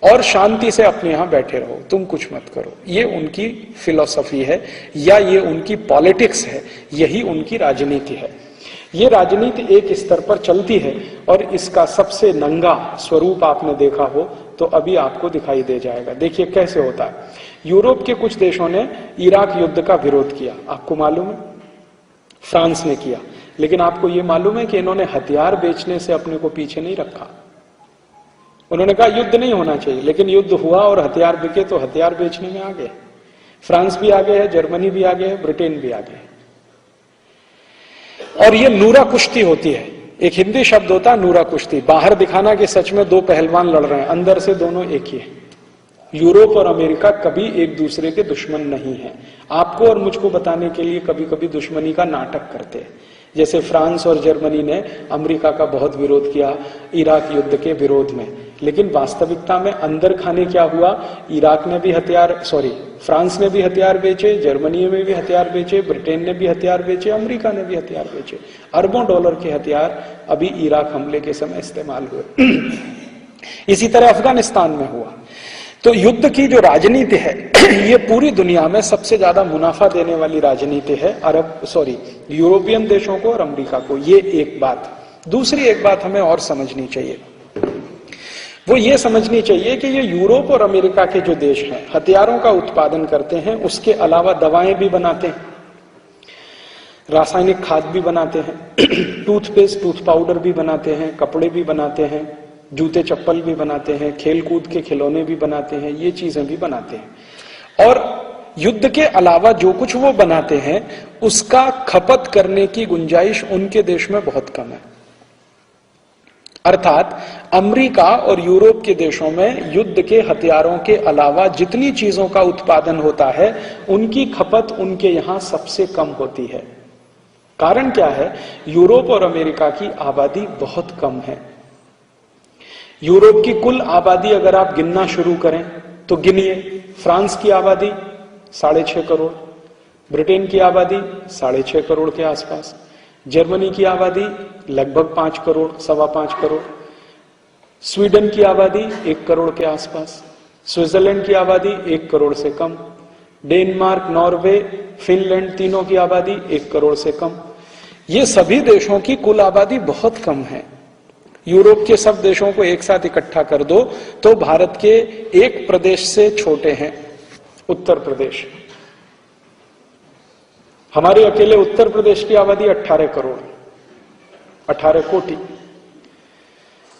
और शांति से अपने यहां बैठे रहो, तुम कुछ मत करो। ये उनकी फिलॉसफी है या ये उनकी पॉलिटिक्स है, यही उनकी राजनीति है। ये राजनीति एक स्तर पर चलती है और इसका सबसे नंगा स्वरूप आपने देखा हो तो अभी आपको दिखाई दे जाएगा। देखिए कैसे होता है। यूरोप के कुछ देशों ने इराक युद्ध का विरोध किया, आपको मालूम है, फ्रांस ने किया, लेकिन आपको यह मालूम है कि इन्होंने हथियार बेचने से अपने को पीछे नहीं रखा। उन्होंने कहा युद्ध नहीं होना चाहिए, लेकिन युद्ध हुआ और हथियार बिके तो हथियार बेचने में आ गए। फ्रांस भी आगे है, जर्मनी भी आगे है, ब्रिटेन भी आगे है। और ये नूरा कुश्ती होती है, एक हिंदी शब्द होता है नूरा कुश्ती, बाहर दिखाना कि सच में दो पहलवान लड़ रहे हैं, अंदर से दोनों एक ही है। यूरोप और अमेरिका कभी एक दूसरे के दुश्मन नहीं है। आपको और मुझको बताने के लिए कभी कभी दुश्मनी का नाटक करते हैं, जैसे फ्रांस और जर्मनी ने अमेरिका का बहुत विरोध किया इराक युद्ध के विरोध में, लेकिन वास्तविकता में अंदर खाने क्या हुआ, फ्रांस ने भी हथियार बेचे, जर्मनी में भी हथियार बेचे, ब्रिटेन ने भी हथियार बेचे, अमेरिका ने भी हथियार बेचे। अरबों डॉलर के हथियार अभी इराक हमले के समय इस्तेमाल हुए। इसी तरह अफगानिस्तान में हुआ। तो युद्ध की जो राजनीति है ये पूरी दुनिया में सबसे ज्यादा मुनाफा देने वाली राजनीति है यूरोपियन देशों को और अमेरिका को। ये एक बात। दूसरी एक बात हमें और समझनी चाहिए, वो ये समझनी चाहिए कि ये यूरोप और अमेरिका के जो देश हैं हथियारों का उत्पादन करते हैं, उसके अलावा दवाएं भी बनाते हैं, रासायनिक खाद भी बनाते हैं, टूथपेस्ट टूथ पाउडर भी बनाते हैं, कपड़े भी बनाते हैं, जूते चप्पल भी बनाते हैं, खेल कूद के खिलौने भी बनाते हैं, ये चीजें भी बनाते हैं। और युद्ध के अलावा जो कुछ वो बनाते हैं उसका खपत करने की गुंजाइश उनके देश में बहुत कम है। अर्थात अमेरिका और यूरोप के देशों में युद्ध के हथियारों के अलावा जितनी चीजों का उत्पादन होता है उनकी खपत उनके यहां सबसे कम होती है। कारण क्या है? यूरोप और अमेरिका की आबादी बहुत कम है। यूरोप की कुल आबादी अगर आप गिनना शुरू करें तो गिनिए, फ्रांस की आबादी 6.5 करोड़, ब्रिटेन की आबादी 6.5 करोड़ के आसपास, जर्मनी की आबादी लगभग 5 करोड़, 5.25 करोड़, स्वीडन की आबादी 1 करोड़ के आसपास, स्विट्जरलैंड की आबादी 1 करोड़ से कम, डेनमार्क, नॉर्वे, फिनलैंड, तीनों की आबादी 1 करोड़ से कम। ये सभी देशों की कुल आबादी बहुत कम है। यूरोप के सब देशों को एक साथ इकट्ठा कर दो तो भारत के एक प्रदेश से छोटे हैं, उत्तर प्रदेश। हमारे अकेले उत्तर प्रदेश की आबादी 18 करोड़, 18 कोटि।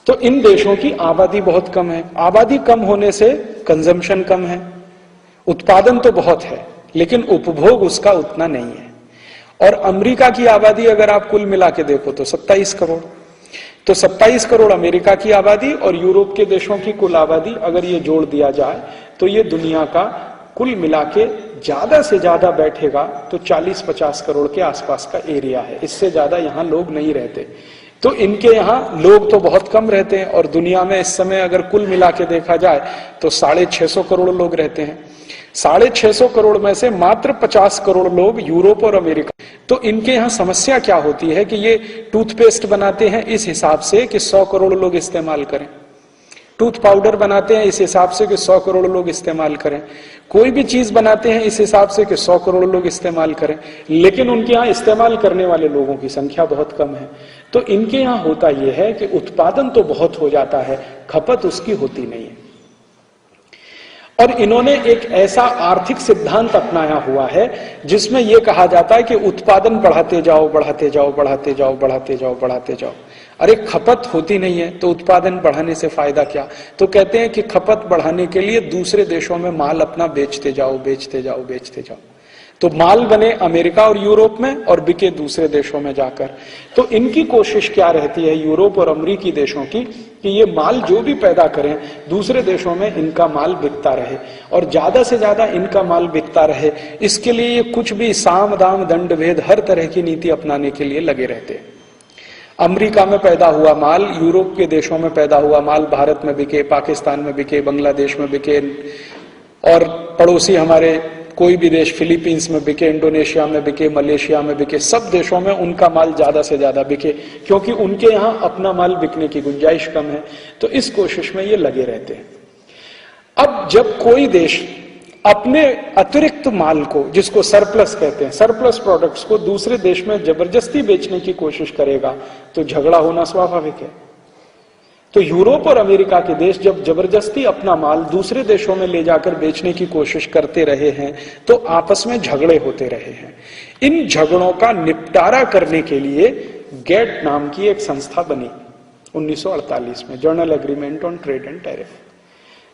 तो इन देशों की आबादी बहुत कम है। आबादी कम होने से कंजम्पशन कम है, उत्पादन तो बहुत है लेकिन उपभोग उसका उतना नहीं है। और अमेरिका की आबादी अगर आप कुल मिला के देखो तो 27 करोड़। तो 27 करोड़ अमेरिका की आबादी और यूरोप के देशों की कुल आबादी अगर ये जोड़ दिया जाए तो ये दुनिया का कुल मिला के ज्यादा से ज्यादा बैठेगा तो 40-50 करोड़ के आसपास का एरिया है। इससे ज्यादा यहां लोग नहीं रहते। तो इनके यहां लोग तो बहुत कम रहते हैं और दुनिया में इस समय अगर कुल मिला के देखा जाए तो 650 करोड़ लोग रहते हैं। 650 करोड़ में से मात्र 50 करोड़ लोग यूरोप और अमेरिका। तो इनके यहाँ समस्या क्या होती है कि ये टूथपेस्ट बनाते हैं इस हिसाब से कि 100 करोड़ लोग इस्तेमाल करें, टूथ पाउडर बनाते हैं इस हिसाब से कि 100 करोड़ लोग इस्तेमाल करें, कोई भी चीज बनाते हैं इस हिसाब से कि 100 करोड़ लोग इस्तेमाल करें, लेकिन उनके यहाँ इस्तेमाल करने वाले लोगों की संख्या बहुत कम है। तो इनके यहाँ होता यह है कि उत्पादन तो बहुत हो जाता है, खपत उसकी होती नहीं है। और इन्होंने एक ऐसा आर्थिक सिद्धांत अपनाया हुआ है जिसमें यह कहा जाता है कि उत्पादन बढ़ाते जाओ, बढ़ाते जाओ, बढ़ाते जाओ, बढ़ाते जाओ, बढ़ाते जाओ। अरे खपत होती नहीं है तो उत्पादन बढ़ाने से फायदा क्या? तो कहते हैं कि खपत बढ़ाने के लिए दूसरे देशों में माल अपना बेचते जाओ, बेचते जाओ, बेचते जाओ। तो माल बने अमेरिका और यूरोप में और बिके दूसरे देशों में जाकर। तो इनकी कोशिश क्या रहती है यूरोप और अमेरिकी देशों की कि ये माल जो भी पैदा करें दूसरे देशों में इनका माल बिकता रहे और ज्यादा से ज्यादा इनका माल बिकता रहे। इसके लिए ये कुछ भी साम दाम दंड भेद हर तरह की नीति अपनाने के लिए लगे रहते हैं। अमेरिका में पैदा हुआ माल यूरोप के देशों में पैदा हुआ माल भारत में बिके, पाकिस्तान में बिके, बांग्लादेश में बिके, और पड़ोसी हमारे कोई भी देश फिलीपींस में बिके, इंडोनेशिया में बिके, मलेशिया में बिके, सब देशों में उनका माल ज्यादा से ज्यादा बिके क्योंकि उनके यहां अपना माल बिकने की गुंजाइश कम है। तो इस कोशिश में ये लगे रहते हैं। अब जब कोई देश अपने अतिरिक्त माल को, जिसको सरप्लस कहते हैं, सरप्लस प्रोडक्ट्स को दूसरे देश में जबरदस्ती बेचने की कोशिश करेगा तो झगड़ा होना स्वाभाविक है। तो यूरोप और अमेरिका के देश जब जबरदस्ती अपना माल दूसरे देशों में ले जाकर बेचने की कोशिश करते रहे हैं तो आपस में झगड़े होते रहे हैं। इन झगड़ों का निपटारा करने के लिए गेट नाम की एक संस्था बनी 1948 में, journal agreement on trade and tariff.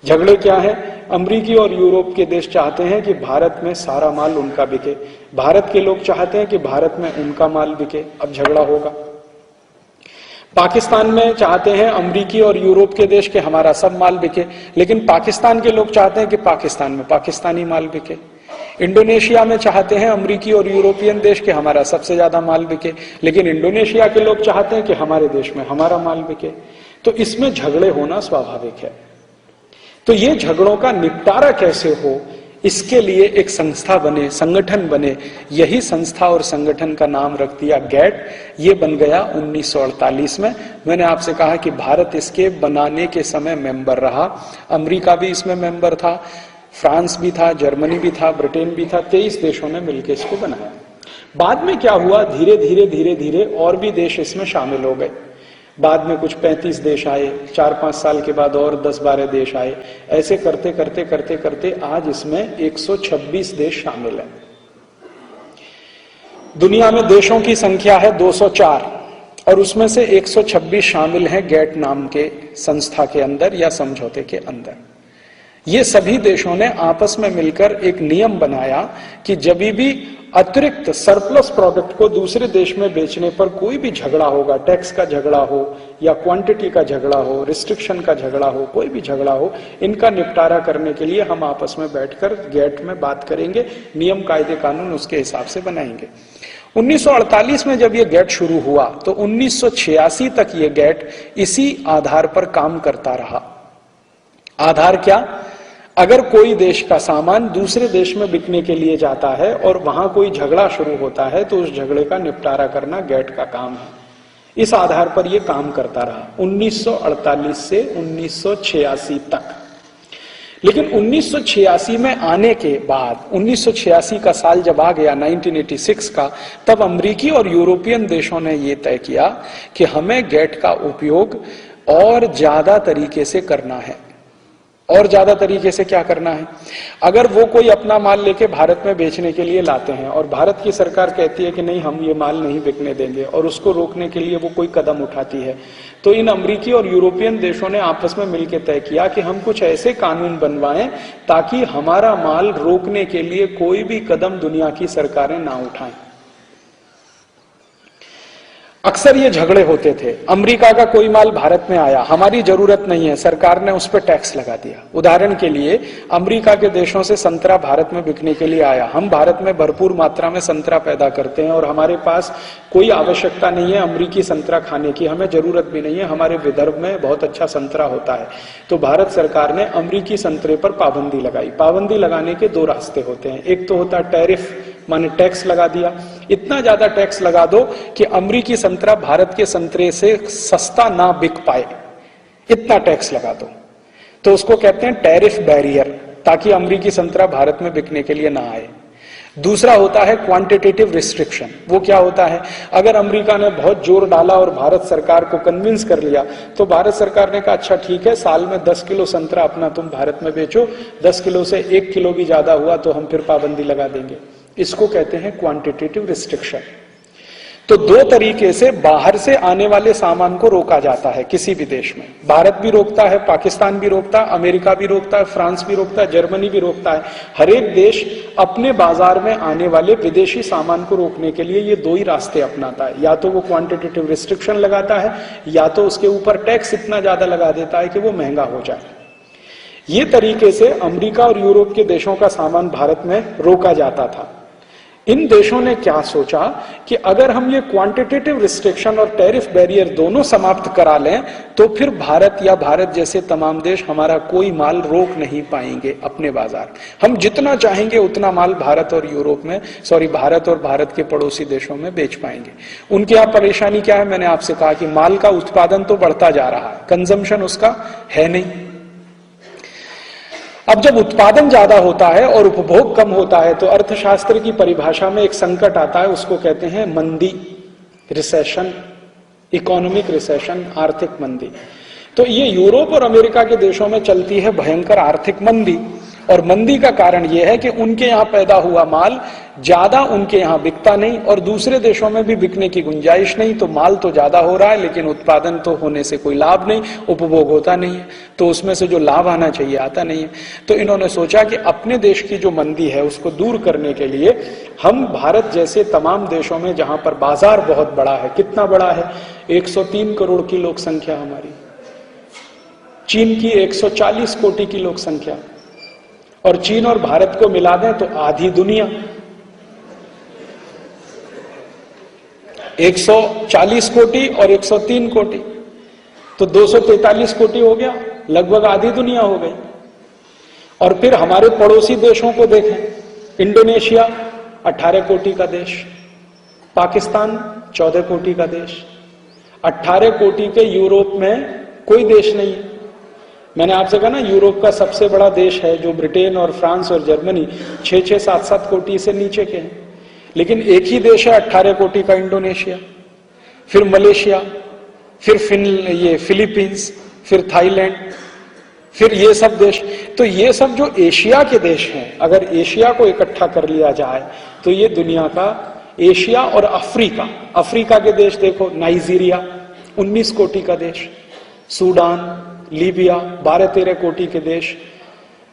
झगड़े क्या है? अमेरिकी और यूरोप के देश चाहते हैं कि भारत में सारा माल उनका बिके, भारत के लोग चाहते हैं कि भारत में उनका माल बिके। अब झगड़ा होगा। पाकिस्तान में चाहते हैं अमेरिकी और यूरोप के देश के हमारा सब माल बिके, लेकिन पाकिस्तान के लोग चाहते हैं कि पाकिस्तान में पाकिस्तानी माल बिके। इंडोनेशिया में चाहते हैं अमेरिकी और यूरोपियन देश के हमारा सबसे ज्यादा माल बिके, लेकिन इंडोनेशिया के लोग चाहते हैं कि हमारे देश में हमारा माल बिके। तो इसमें झगड़े होना स्वाभाविक है। तो ये झगड़ों का निपटारा कैसे हो, इसके लिए एक संस्था बने, संगठन बने। यही संस्था और संगठन का नाम रख दिया गैट। ये बन गया 1948 में। मैंने आपसे कहा कि भारत इसके बनाने के समय मेंबर रहा, अमेरिका भी इसमें मेंबर था, फ्रांस भी था, जर्मनी भी था, ब्रिटेन भी था। 23 देशों ने मिलकर इसको बनाया। बाद में क्या हुआ, धीरे धीरे धीरे धीरे और भी देश इसमें शामिल हो गए। बाद में कुछ 35 देश आए, 4-5 साल के बाद और 10-12 देश आए। ऐसे करते करते करते करते आज इसमें 126 देश शामिल हैं। दुनिया में देशों की संख्या है 204 और उसमें से 126 शामिल हैं गैट नाम के संस्था के अंदर या समझौते के अंदर। ये सभी देशों ने आपस में मिलकर एक नियम बनाया कि जब भी अतिरिक्त सरप्लस प्रोडक्ट को दूसरे देश में बेचने पर कोई भी झगड़ा होगा, टैक्स का झगड़ा हो या क्वांटिटी का झगड़ा हो, रिस्ट्रिक्शन का झगड़ा हो, कोई भी झगड़ा हो, इनका निपटारा करने के लिए हम आपस में बैठकर गैट में बात करेंगे, नियम कायदे कानून उसके हिसाब से बनाएंगे। 1948 में जब ये गैट शुरू हुआ तो 1986 तक ये गैट इसी आधार पर काम करता रहा। आधार क्या? अगर कोई देश का सामान दूसरे देश में बिकने के लिए जाता है और वहां कोई झगड़ा शुरू होता है तो उस झगड़े का निपटारा करना गैट का काम है। इस आधार पर यह काम करता रहा 1948 से 1986 तक। लेकिन 1986 में आने के बाद, 1986 का साल जब आ गया 1986 का, तब अमेरिकी और यूरोपियन देशों ने यह तय किया कि हमें गैट का उपयोग और ज्यादा तरीके से करना है। और ज्यादा तरीके से क्या करना है? अगर वो कोई अपना माल लेके भारत में बेचने के लिए लाते हैं और भारत की सरकार कहती है कि नहीं, हम ये माल नहीं बिकने देंगे, और उसको रोकने के लिए वो कोई कदम उठाती है, तो इन अमेरिकी और यूरोपियन देशों ने आपस में मिलकर तय किया कि हम कुछ ऐसे कानून बनवाएं ताकि हमारा माल रोकने के लिए कोई भी कदम दुनिया की सरकारें ना उठाएं। अक्सर ये झगड़े होते थे, अमेरिका का कोई माल भारत में आया, हमारी जरूरत नहीं है, सरकार ने उस पर टैक्स लगा दिया। उदाहरण के लिए अमेरिका के देशों से संतरा भारत में बिकने के लिए आया, हम भारत में भरपूर मात्रा में संतरा पैदा करते हैं और हमारे पास कोई आवश्यकता नहीं है अमेरिकी संतरा खाने की, हमें जरूरत भी नहीं है, हमारे विदर्भ में बहुत अच्छा संतरा होता है। तो भारत सरकार ने अमेरिकी संतरे पर पाबंदी लगाई। पाबंदी लगाने के दो रास्ते होते हैं, एक तो होता है टैरिफ, माने टैक्स लगा दिया, इतना ज्यादा टैक्स लगा दो कि अमेरिकी संतरा भारत के संतरे से सस्ता ना बिक पाए, इतना टैक्स लगा दो, तो उसको कहते हैं टैरिफ बैरियर, ताकि अमेरिकी संतरा भारत में बिकने के लिए ना आए। दूसरा होता है क्वांटिटेटिव रिस्ट्रिक्शन। वो क्या होता है, अगर अमेरिका ने बहुत जोर डाला और भारत सरकार को कन्विंस कर लिया, तो भारत सरकार ने कहा अच्छा ठीक है, साल में 10 किलो संतरा अपना तुम भारत में बेचो, 10 किलो से 1 किलो भी ज्यादा हुआ तो हम फिर पाबंदी लगा देंगे। इसको कहते हैं क्वांटिटेटिव रिस्ट्रिक्शन। तो दो तरीके से बाहर से आने वाले सामान को रोका जाता है किसी भी देश में। भारत भी रोकता है, पाकिस्तान भी रोकता है, अमेरिका भी रोकता है, फ्रांस भी रोकता है, जर्मनी भी रोकता है। हर एक देश अपने बाजार में आने वाले विदेशी सामान को रोकने के लिए ये दो ही रास्ते अपनाता है, या तो वो क्वांटिटेटिव रिस्ट्रिक्शन लगाता है, या तो उसके ऊपर टैक्स इतना ज्यादा लगा देता है कि वो महंगा हो जाए। ये तरीके से अमेरिका और यूरोप के देशों का सामान भारत में रोका जाता था। इन देशों ने क्या सोचा कि अगर हम ये क्वांटिटेटिव रिस्ट्रिक्शन और टैरिफ बैरियर दोनों समाप्त करा लें, तो फिर भारत या भारत जैसे तमाम देश हमारा कोई माल रोक नहीं पाएंगे अपने बाजार। हम जितना चाहेंगे उतना माल भारत और यूरोप में, भारत और भारत के पड़ोसी देशों में बेच पाएंगे। उनके यहाँ परेशानी क्या है, मैंने आपसे कहा कि माल का उत्पादन तो बढ़ता जा रहा है, कंजम्पशन उसका है नहीं। अब जब उत्पादन ज्यादा होता है और उपभोग कम होता है, तो अर्थशास्त्र की परिभाषा में एक संकट आता है, उसको कहते हैं मंदी, रिसेशन, इकोनॉमिक रिसेशन, आर्थिक मंदी। तो ये यूरोप और अमेरिका के देशों में चलती है भयंकर आर्थिक मंदी, और मंदी का कारण यह है कि उनके यहां पैदा हुआ माल ज्यादा उनके यहां बिकता नहीं और दूसरे देशों में भी बिकने की गुंजाइश नहीं। तो माल तो ज्यादा हो रहा है लेकिन उत्पादन तो होने से कोई लाभ नहीं, उपभोग होता नहीं है, तो उसमें से जो लाभ आना चाहिए आता नहीं है। तो इन्होंने सोचा कि अपने देश की जो मंदी है उसको दूर करने के लिए हम भारत जैसे तमाम देशों में, जहां पर बाजार बहुत बड़ा है, कितना बड़ा है, 103 करोड़ की लोक संख्या हमारी, चीन की 140 कोटि की लोक संख्या, और चीन और भारत को मिला दें तो आधी दुनिया, 140 कोटि और 103 कोटि, तो 243 कोटि हो गया, लगभग आधी दुनिया हो गई। और फिर हमारे पड़ोसी देशों को देखें, इंडोनेशिया 18 कोटि का देश, पाकिस्तान 14 कोटि का देश, 18 कोटि के यूरोप में कोई देश नहीं है। मैंने आपसे कहा ना, यूरोप का सबसे बड़ा देश है जो ब्रिटेन और फ्रांस और जर्मनी 6-6, 7-7 कोटि से नीचे के हैं, लेकिन एक ही देश है 18 कोटि का, इंडोनेशिया, फिर मलेशिया, फिर फिलीपींस, फिर थाईलैंड, फिर ये सब देश। तो ये सब जो एशिया के देश हैं, अगर एशिया को इकट्ठा कर लिया जाए तो ये दुनिया का, एशिया और अफ्रीका के देश देखो, नाइजीरिया 19 कोटि का देश, सूडान, लीबिया 12-13 कोटि के देश,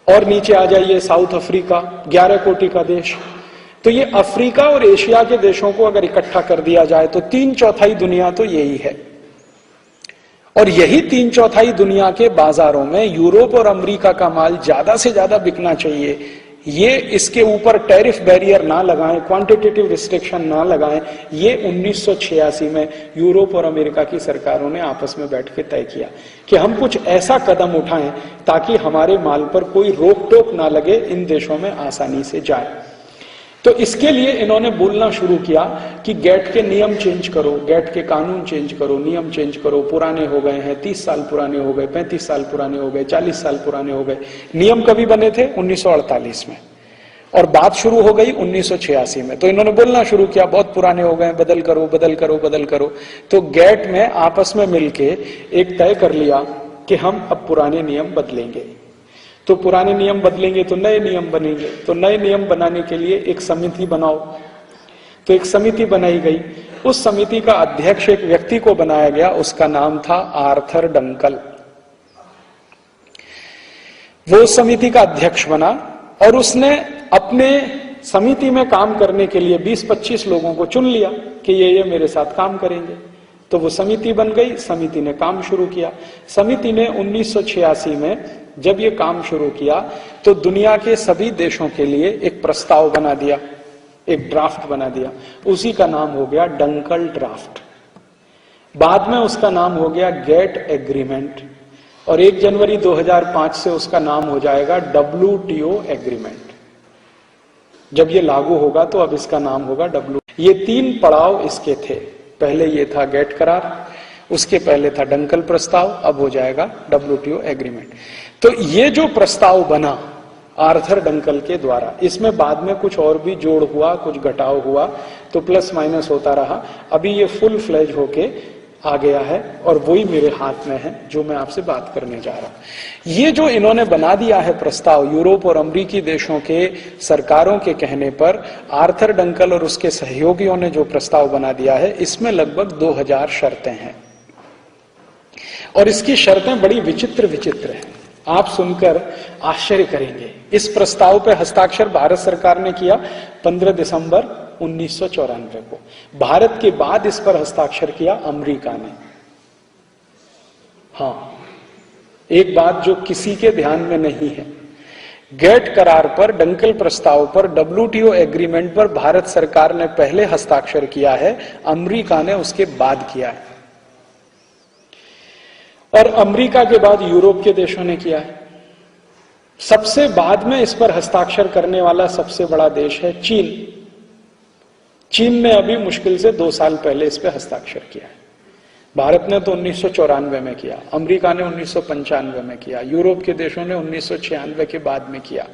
और नीचे आ जाइए साउथ अफ्रीका 11 कोटि का देश। तो ये अफ्रीका और एशिया के देशों को अगर इकट्ठा कर दिया जाए तो 3/4 दुनिया तो यही है, और यही 3/4 दुनिया के बाजारों में यूरोप और अमेरिका का माल ज्यादा से ज्यादा बिकना चाहिए। ये इसके ऊपर टैरिफ बैरियर ना लगाएं, क्वांटिटेटिव रिस्ट्रिक्शन ना लगाएं, ये 1986 में यूरोप और अमेरिका की सरकारों ने आपस में बैठ के तय किया कि हम कुछ ऐसा कदम उठाएं ताकि हमारे माल पर कोई रोक टोक ना लगे, इन देशों में आसानी से जाए। तो इसके लिए इन्होंने बोलना शुरू किया कि गैट के नियम चेंज करो, गैट के कानून चेंज करो, नियम चेंज करो, पुराने हो गए हैं, 30 साल पुराने हो गए, 35 साल पुराने हो गए, 40 साल पुराने हो गए। नियम कभी बने थे? 1948 में, और बात शुरू हो गई 1986 में। तो इन्होंने बोलना शुरू किया बहुत पुराने हो गए, बदल करो बदल करो बदल करो। तो गैट में आपस में मिलके एक तय कर लिया कि हम अब पुराने नियम बदलेंगे। तो पुराने नियम बदलेंगे तो नए नियम बनेंगे, तो नए नियम बनाने के लिए एक समिति बनाओ। तो एक समिति बनाई गई, उस समिति का अध्यक्ष एक व्यक्ति को बनाया गया, उसका नाम था आर्थर डंकल। वो उस समिति का अध्यक्ष बना और उसने अपने समिति में काम करने के लिए 20-25 लोगों को चुन लिया कि ये मेरे साथ काम करेंगे। तो वो समिति बन गई, समिति ने काम शुरू किया। समिति ने 1986 में जब ये काम शुरू किया तो दुनिया के सभी देशों के लिए एक प्रस्ताव बना दिया, एक ड्राफ्ट बना दिया। उसी का नाम हो गया डंकल ड्राफ्ट। बाद में उसका नाम हो गया गेट एग्रीमेंट और 1 जनवरी 2005 से उसका नाम हो जाएगा WTO एग्रीमेंट। जब ये लागू होगा तो अब इसका नाम होगा ये 3 पड़ाव इसके थे। पहले ये था गेट करार, उसके पहले था डंकल प्रस्ताव, अब हो जाएगा WTO एग्रीमेंट। तो ये जो प्रस्ताव बना आर्थर डंकल के द्वारा, इसमें बाद में कुछ और भी जोड़ हुआ, कुछ घटाव हुआ, तो प्लस माइनस होता रहा। अभी ये फुल फ्लेज होके आ गया है और वही मेरे हाथ में है जो मैं आपसे बात करने जा रहा हूं। ये जो इन्होंने बना दिया है प्रस्ताव, यूरोप और अमेरिकी देशों के सरकारों के कहने पर आर्थर डंकल और उसके सहयोगियों ने जो प्रस्ताव बना दिया है, इसमें लगभग 2000 शर्तें हैं और इसकी शर्तें बड़ी विचित्र विचित्र हैं। आप सुनकर आश्चर्य करेंगे। इस प्रस्ताव पर हस्ताक्षर भारत सरकार ने किया 15 दिसंबर 1994 को। भारत के बाद इस पर हस्ताक्षर किया अमेरिका ने। हां, एक बात जो किसी के ध्यान में नहीं है, गेट करार पर, डंकल प्रस्ताव पर, WTO एग्रीमेंट पर भारत सरकार ने पहले हस्ताक्षर किया है, अमेरिका ने उसके बाद किया है और अमेरिका के बाद यूरोप के देशों ने किया है। सबसे बाद में इस पर हस्ताक्षर करने वाला सबसे बड़ा देश है चीन। चीन ने अभी मुश्किल से 2 साल पहले इस पर हस्ताक्षर किया है। भारत ने तो 1994 में किया, अमेरिका ने 1995 में किया, यूरोप के देशों ने 1996 के बाद में किया।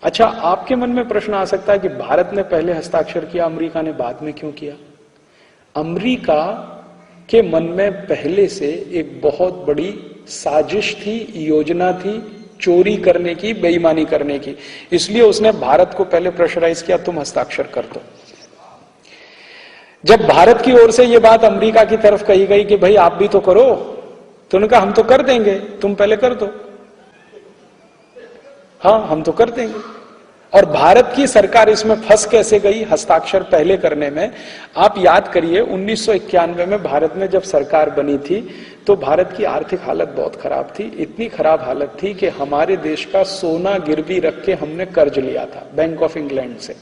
अच्छा, आपके मन में प्रश्न आ सकता है कि भारत ने पहले हस्ताक्षर किया, अमेरिका ने बाद में क्यों किया? अमेरिका के मन में पहले से एक बहुत बड़ी साजिश थी, योजना थी चोरी करने की, बेईमानी करने की, इसलिए उसने भारत को पहले प्रेशराइज किया, तुम हस्ताक्षर कर दो। जब भारत की ओर से यह बात अमेरिका की तरफ कही गई कि भाई आप भी तो करो, तो उन्होंने कहा हम तो कर देंगे, तुम पहले कर दो। हाँ, हम तो कर देंगे। और भारत की सरकार इसमें फंस कैसे गई हस्ताक्षर पहले करने में? आप याद करिए 1991 में भारत में जब सरकार बनी थी तो भारत की आर्थिक हालत बहुत खराब थी। इतनी खराब हालत थी कि हमारे देश का सोना गिरवी रख के हमने कर्ज लिया था बैंक ऑफ इंग्लैंड से।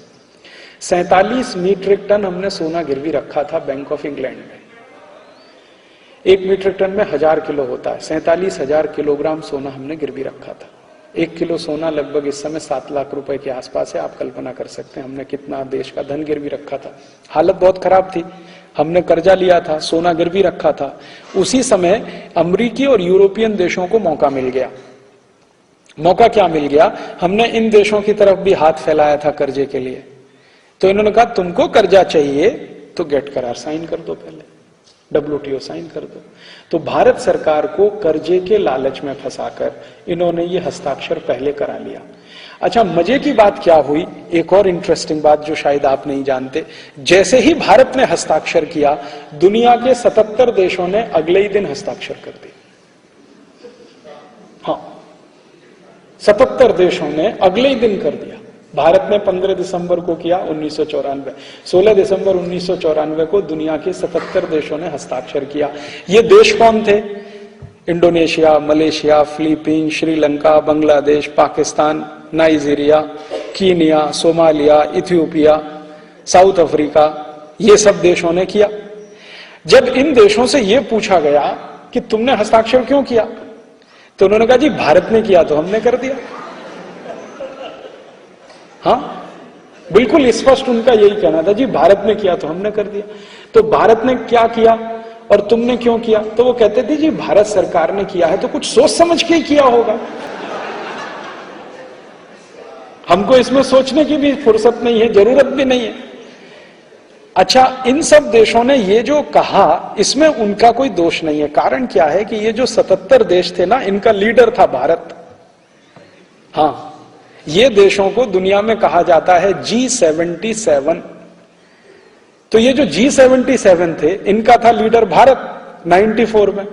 47 मीट्रिक टन हमने सोना गिरवी रखा था बैंक ऑफ इंग्लैंड में। 1 मीट्रिक टन में 1000 किलो होता है, 47,000 किलोग्राम सोना हमने गिरवी रखा था। 1 किलो सोना लगभग इस समय 7 लाख रुपए के आसपास है। आप कल्पना कर सकते हैं हमने कितना देश का धन गिरवी रखा था। हालत बहुत खराब थी, हमने कर्जा लिया था, सोना गिरवी रखा था। उसी समय अमेरिकी और यूरोपियन देशों को मौका मिल गया। मौका क्या मिल गया? हमने इन देशों की तरफ भी हाथ फैलाया था कर्जे के लिए, तो इन्होंने कहा तुमको कर्जा चाहिए तो गेट करार साइन कर दो, पहले WTO साइन कर दो। तो भारत सरकार को कर्जे के लालच में फंसाकर इन्होंने ये हस्ताक्षर पहले करा लिया। अच्छा, मजे की बात क्या हुई, एक और इंटरेस्टिंग बात जो शायद आप नहीं जानते, जैसे ही भारत ने हस्ताक्षर किया, दुनिया के 77 देशों ने अगले ही दिन हस्ताक्षर कर दिया। हाँ, 77 देशों ने अगले ही दिन कर दिया। भारत ने 15 दिसंबर को किया 1994, 16 दिसंबर 1994 को दुनिया के 77 देशों ने हस्ताक्षर किया। ये देश कौन थे? Indonesia, Malaysia, Philippine, Sri Lanka, Bangladesh, Pakistan, Nigeria, Kenya, Somalia, Ethiopia, south Africa, ये सब देशों ने किया। जब इन देशों से यह पूछा गया कि तुमने हस्ताक्षर क्यों किया, तो उन्होंने कहा जी भारत ने किया तो हमने कर दिया। हाँ, बिल्कुल स्पष्ट उनका यही कहना था, जी भारत ने किया तो हमने कर दिया। तो भारत ने क्या किया और तुमने क्यों किया? तो वो कहते थे जी भारत सरकार ने किया है तो कुछ सोच समझ के ही किया होगा, हमको इसमें सोचने की भी फुर्सत नहीं है, जरूरत भी नहीं है। अच्छा, इन सब देशों ने ये जो कहा इसमें उनका कोई दोष नहीं है। कारण क्या है कि ये जो 77 देश थे ना, इनका लीडर था भारत। हाँ, ये देशों को दुनिया में कहा जाता है G77। तो ये जो G77 थे, इनका था लीडर भारत। 94 में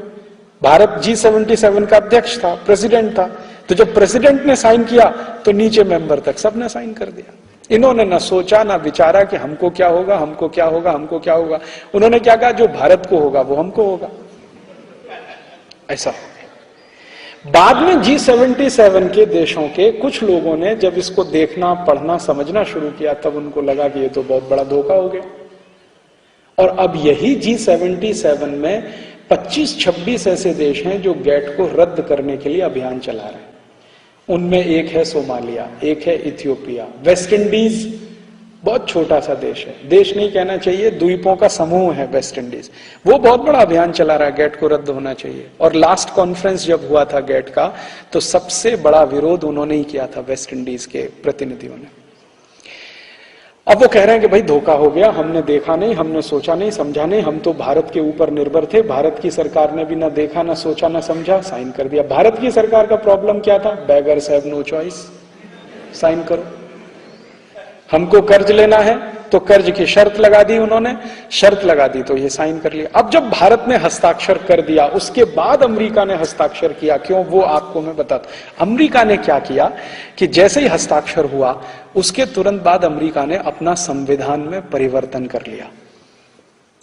भारत G77 का अध्यक्ष था, प्रेसिडेंट था। तो जब प्रेसिडेंट ने साइन किया तो नीचे मेंबर तक सबने साइन कर दिया। इन्होंने न सोचा ना विचारा कि हमको क्या होगा, हमको क्या होगा, हमको क्या होगा। उन्होंने क्या कहा, जो भारत को होगा वो हमको होगा, ऐसा हो गया। बाद में G77 के देशों के कुछ लोगों ने जब इसको देखना, पढ़ना, समझना शुरू किया, तब उनको लगा कि ये तो बहुत बड़ा धोखा हो गया। और अब यही G77 में 25-26 ऐसे देश हैं जो गेट को रद्द करने के लिए अभियान चला रहे हैं। उनमें एक है सोमालिया, एक है इथियोपिया, वेस्ट इंडीज बहुत छोटा सा देश है, देश नहीं कहना चाहिए, द्वीपों का समूह है वेस्ट इंडीज, वो बहुत बड़ा अभियान चला रहा है, गेट को रद्द होना चाहिए। और लास्ट कॉन्फ्रेंस जब हुआ था गेट का, तो सबसे बड़ा विरोध उन्होंने ही किया था, वेस्ट इंडीज के प्रतिनिधियों ने। अब वो कह रहे हैं कि भाई धोखा हो गया, हमने देखा नहीं, हमने सोचा नहीं, समझा नहीं, हम तो भारत के ऊपर निर्भर थे, भारत की सरकार ने भी ना देखा, ना सोचा, ना समझा, साइन कर दिया। भारत की सरकार का प्रॉब्लम क्या था? Beggars have no choice, sign करो। हमको कर्ज लेना है तो कर्ज की शर्त लगा दी उन्होंने, शर्त लगा दी तो ये साइन कर लिया। अब जब भारत ने हस्ताक्षर कर दिया, उसके बाद अमेरिका ने हस्ताक्षर किया, क्यों वो आपको मैं बताता। अमेरिका ने क्या किया कि जैसे ही हस्ताक्षर हुआ उसके तुरंत बाद अमेरिका ने अपना संविधान में परिवर्तन कर लिया,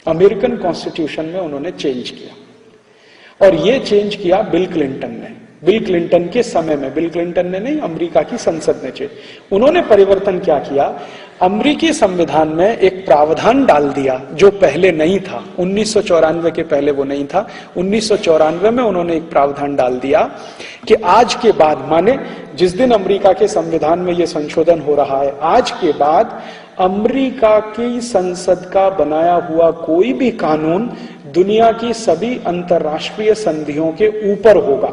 अमेरिकन कॉन्स्टिट्यूशन में उन्होंने चेंज किया। और ये चेंज किया बिल क्लिंटन ने, बिल क्लिंटन के समय में, बिल क्लिंटन ने नहीं, अमेरिका की संसद ने चेंज। उन्होंने परिवर्तन क्या किया, अमेरिकी संविधान में एक प्रावधान डाल दिया जो पहले नहीं था, 1994 के पहले वो नहीं था। 1994 में उन्होंने एक प्रावधान डाल दिया कि आज के बाद, माने जिस दिन अमेरिका के संविधान में ये संशोधन हो रहा है, आज के बाद अमेरिका की संसद का बनाया हुआ कोई भी कानून दुनिया की सभी अंतरराष्ट्रीय संधियों के ऊपर होगा।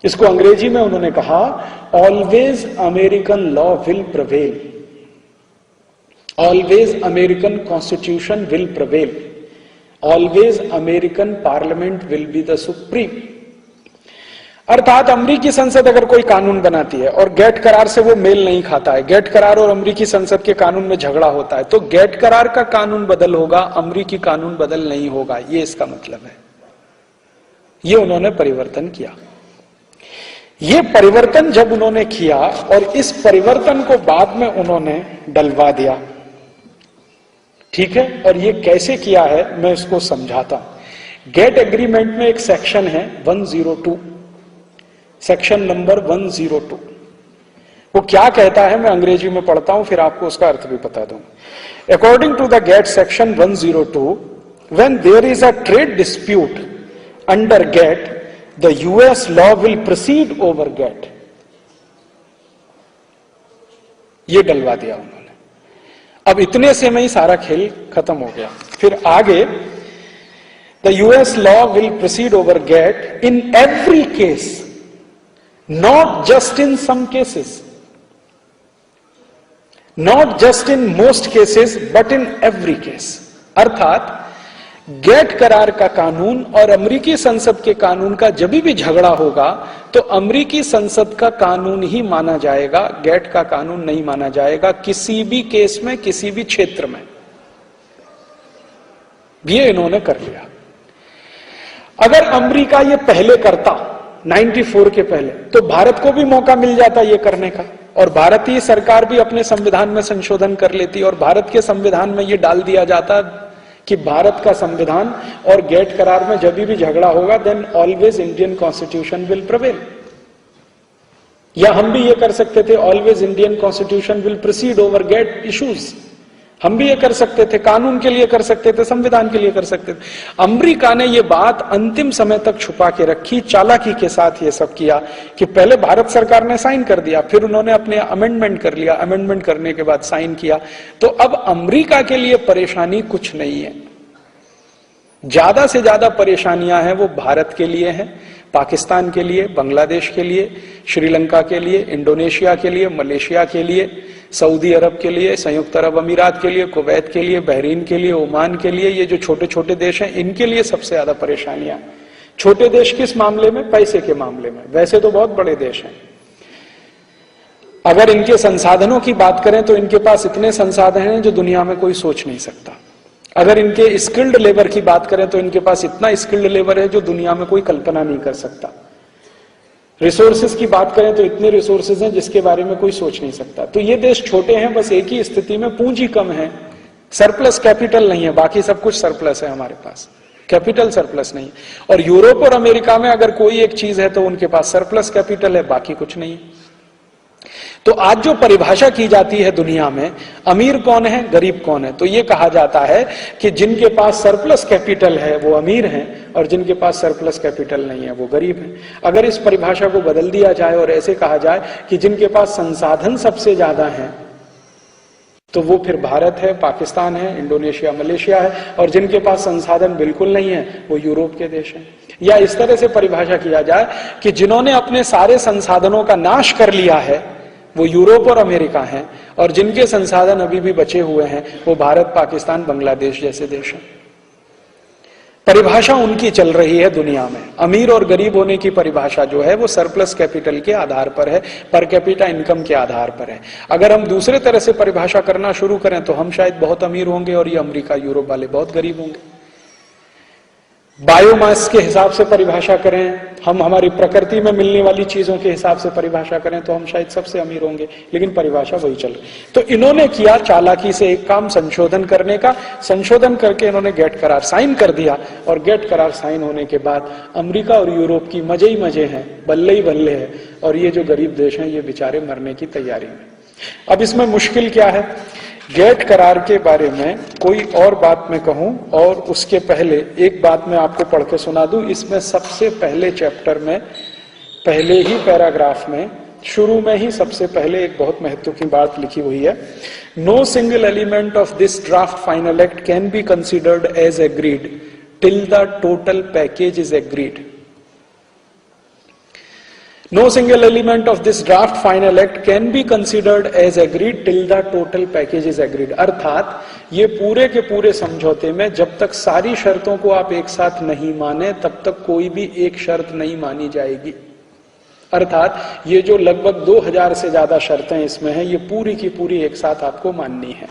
इसको अंग्रेजी में उन्होंने कहा, always American law will prevail, always American constitution will prevail, always American parliament will be the supreme. अर्थात अमेरिकी संसद अगर कोई कानून बनाती है और गेट करार से वो मेल नहीं खाता है, गेट करार और अमेरिकी संसद के कानून में झगड़ा होता है, तो गेट करार का कानून बदल होगा, अमेरिकी कानून बदल नहीं होगा, ये इसका मतलब है। ये उन्होंने परिवर्तन किया। ये परिवर्तन जब उन्होंने किया और इस परिवर्तन को बाद में उन्होंने डलवा दिया, ठीक है, और ये कैसे किया है मैं इसको समझाता हूं। गेट एग्रीमेंट में एक सेक्शन है 102, सेक्शन नंबर 102। वो क्या कहता है मैं अंग्रेजी में पढ़ता हूं, फिर आपको उसका अर्थ भी बता दूं। According to the GATT section 102, when there is a trade dispute under GATT, the US law will proceed over GATT। ये डलवा दिया उन्होंने। अब इतने से में ही सारा खेल खत्म हो गया। फिर आगे, the US law will proceed over GATT in every case, not just in some cases, not just in most cases, but in every case। अर्थात गेट करार का कानून और अमेरिकी संसद के कानून का जब भी झगड़ा होगा तो अमेरिकी संसद का कानून ही माना जाएगा, गेट का कानून नहीं माना जाएगा किसी भी केस में, किसी भी क्षेत्र में। ये इन्होंने कर लिया। अगर अमेरिका ये पहले करता 94 के पहले, तो भारत को भी मौका मिल जाता ये करने का, और भारतीय सरकार भी अपने संविधान में संशोधन कर लेती और भारत के संविधान में ये डाल दिया जाता कि भारत का संविधान और गेट करार में जब भी झगड़ा होगा, then always Indian constitution will prevail. या हम भी ये कर सकते थे, always Indian constitution will proceed over GATT issues. हम भी ये कर सकते थे, कानून के लिए कर सकते थे, संविधान के लिए कर सकते थे। अमेरिका ने ये बात अंतिम समय तक छुपा के रखी, चालाकी के साथ ये सब किया कि पहले भारत सरकार ने साइन कर दिया, फिर उन्होंने अपने अमेंडमेंट कर लिया, अमेंडमेंट करने के बाद साइन किया। तो अब अमेरिका के लिए परेशानी कुछ नहीं है, ज्यादा से ज्यादा परेशानियां हैं वो भारत के लिए हैं, पाकिस्तान के लिए, बांग्लादेश के लिए, श्रीलंका के लिए, इंडोनेशिया के लिए, मलेशिया के लिए, सऊदी अरब के लिए, संयुक्त अरब अमीरात के लिए, कुवैत के लिए, बहरीन के लिए, ओमान के लिए। ये जो छोटे छोटे देश हैं इनके लिए सबसे ज्यादा परेशानियां। छोटे देश किस मामले में? पैसे के मामले में। वैसे तो बहुत बड़े देश हैं। अगर इनके संसाधनों की बात करें तो इनके पास इतने संसाधन हैं जो दुनिया में कोई सोच नहीं सकता। अगर इनके स्किल्ड लेबर की बात करें तो इनके पास इतना स्किल्ड लेबर है जो दुनिया में कोई कल्पना नहीं कर सकता। रिसोर्सेज की बात करें तो इतने रिसोर्सेज हैं जिसके बारे में कोई सोच नहीं सकता। तो ये देश छोटे हैं, बस एक ही स्थिति में पूंजी कम है, सरप्लस कैपिटल नहीं है, बाकी सब कुछ सरप्लस है हमारे पास, कैपिटल सरप्लस नहीं। और यूरोप और अमेरिका में अगर कोई एक चीज है तो उनके पास सरप्लस कैपिटल है, बाकी कुछ नहीं है। तो आज जो परिभाषा की जाती है दुनिया में, अमीर कौन है, गरीब कौन है, तो ये कहा जाता है कि जिनके पास सरप्लस कैपिटल है वो अमीर हैं और जिनके पास सरप्लस कैपिटल नहीं है वो गरीब हैं। अगर इस परिभाषा को बदल दिया जाए और ऐसे कहा जाए कि जिनके पास संसाधन सबसे ज्यादा हैं तो वो फिर भारत है, पाकिस्तान है, इंडोनेशिया, मलेशिया है, और जिनके पास संसाधन बिल्कुल नहीं है वो यूरोप के देश हैं। या इस तरह से परिभाषा किया जाए कि जिन्होंने अपने सारे संसाधनों का नाश कर लिया है वो यूरोप और अमेरिका हैं, और जिनके संसाधन अभी भी बचे हुए हैं वो भारत, पाकिस्तान, बांग्लादेश जैसे देश हैं। परिभाषा उनकी चल रही है दुनिया में। अमीर और गरीब होने की परिभाषा जो है वो सरप्लस कैपिटल के आधार पर है, पर कैपिटा इनकम के आधार पर है। अगर हम दूसरे तरह से परिभाषा करना शुरू करें तो हम शायद बहुत अमीर होंगे और ये अमेरिका, यूरोप वाले बहुत गरीब होंगे। बायोमास के हिसाब से परिभाषा करें, हम हमारी प्रकृति में मिलने वाली चीजों के हिसाब से परिभाषा करें तो हम शायद सबसे अमीर होंगे, लेकिन परिभाषा वही चल रही। तो इन्होंने किया चालाकी से एक काम संशोधन करने का, संशोधन करके इन्होंने गेट करार साइन कर दिया, और गेट करार साइन होने के बाद अमेरिका और यूरोप की मजे ही मजे हैं, बल्ले ही बल्ले है, और ये जो गरीब देश हैं ये बेचारे मरने की तैयारी में। अब इसमें मुश्किल क्या है, गेट करार के बारे में कोई और बात मैं कहूं और उसके पहले एक बात मैं आपको पढ़ के सुना दूं। इसमें सबसे पहले चैप्टर में, पहले ही पैराग्राफ में, शुरू में ही सबसे पहले एक बहुत महत्व की बात लिखी हुई है। No single element of this draft final act can be considered as agreed till the total package is agreed. No single element of this draft final act can be considered as agreed till the total package is agreed। अर्थात ये पूरे के पूरे समझौते में जब तक सारी शर्तों को आप एक साथ नहीं माने तब तक कोई भी एक शर्त नहीं मानी जाएगी। अर्थात ये जो लगभग 2000 से ज्यादा शर्तें इसमें हैं, ये पूरी की पूरी एक साथ आपको माननी है,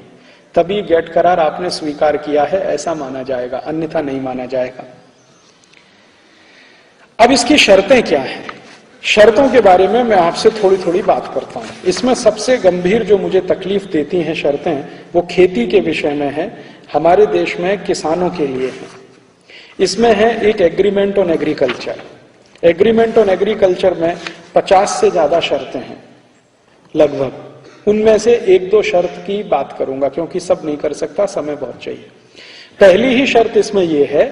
तभी गेट करार आपने स्वीकार किया है ऐसा माना जाएगा, अन्यथा नहीं माना जाएगा। अब इसकी शर्तें क्या हैं? शर्तों के बारे में मैं आपसे थोड़ी थोड़ी बात करता हूं। इसमें सबसे गंभीर जो मुझे तकलीफ देती हैं शर्तें, वो खेती के विषय में है, हमारे देश में किसानों के लिए है। इसमें है एक agreement on agriculture. Agreement on agriculture में 50 से ज्यादा शर्तें हैं लगभग। उनमें से एक दो शर्त की बात करूंगा क्योंकि सब नहीं कर सकता, समय बहुत चाहिए। पहली ही शर्त इसमें यह है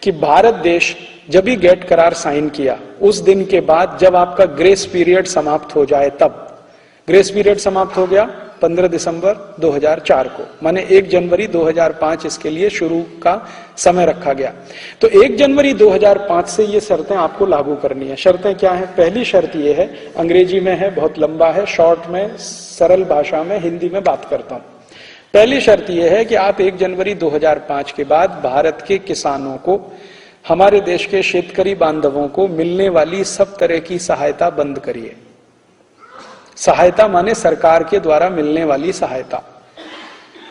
कि भारत देश जब भी गेट करार साइन किया उस दिन के बाद जब आपका ग्रेस पीरियड समाप्त हो जाए, तब ग्रेस पीरियड समाप्त हो गया 15 दिसंबर 2004 को, माने 1 जनवरी 2005 इसके लिए शुरू का समय रखा गया। तो 1 जनवरी 2005 से ये शर्तें आपको लागू करनी है। शर्तें क्या है? पहली शर्त ये है, अंग्रेजी में है, बहुत लंबा है, शॉर्ट में, सरल भाषा में, हिंदी में बात करता हूं। पहली शर्त यह है कि आप 1 जनवरी 2005 के बाद भारत के किसानों को, हमारे देश के शेतकरी बांधवों को मिलने वाली सब तरह की सहायता बंद करिए। सहायता माने सरकार के द्वारा मिलने वाली सहायता।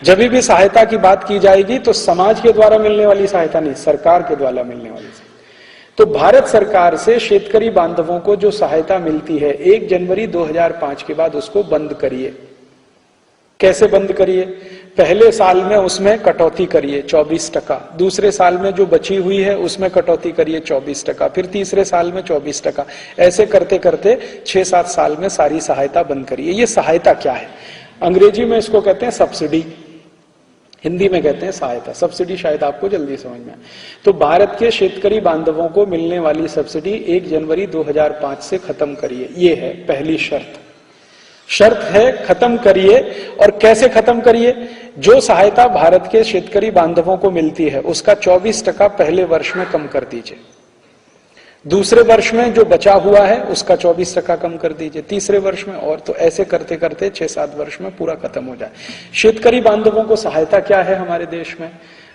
जब भी सहायता की बात की जाएगी तो समाज के द्वारा मिलने वाली सहायता नहीं, सरकार के द्वारा मिलने वाली सहायता। तो भारत सरकार से शेतकरी बांधवों को जो सहायता मिलती है 1 जनवरी 2005 के बाद उसको बंद करिए। कैसे बंद करिए? पहले साल में उसमें कटौती करिए 24%, दूसरे साल में जो बची हुई है उसमें कटौती करिए 24%, फिर तीसरे साल में 24%। ऐसे करते करते 6-7 साल में सारी सहायता बंद करिए। ये सहायता क्या है? अंग्रेजी में इसको कहते हैं सब्सिडी, हिंदी में कहते हैं सहायता। सब्सिडी शायद आपको जल्दी समझ में आए। तो भारत के शेतकरी बांधवों को मिलने वाली सब्सिडी 1 जनवरी 2005 से खत्म करिए। ये है पहली शर्त। शर्त है खत्म करिए। और कैसे खत्म करिए? जो सहायता भारत के शेतकरी बांधवों को मिलती है उसका 24% पहले वर्ष में कम कर दीजिए, दूसरे वर्ष में जो बचा हुआ है उसका 24% कम कर दीजिए, तीसरे वर्ष में, और तो ऐसे करते करते 6-7 वर्ष में पूरा खत्म हो जाए। शेतकरी बांधवों को सहायता क्या है हमारे देश में?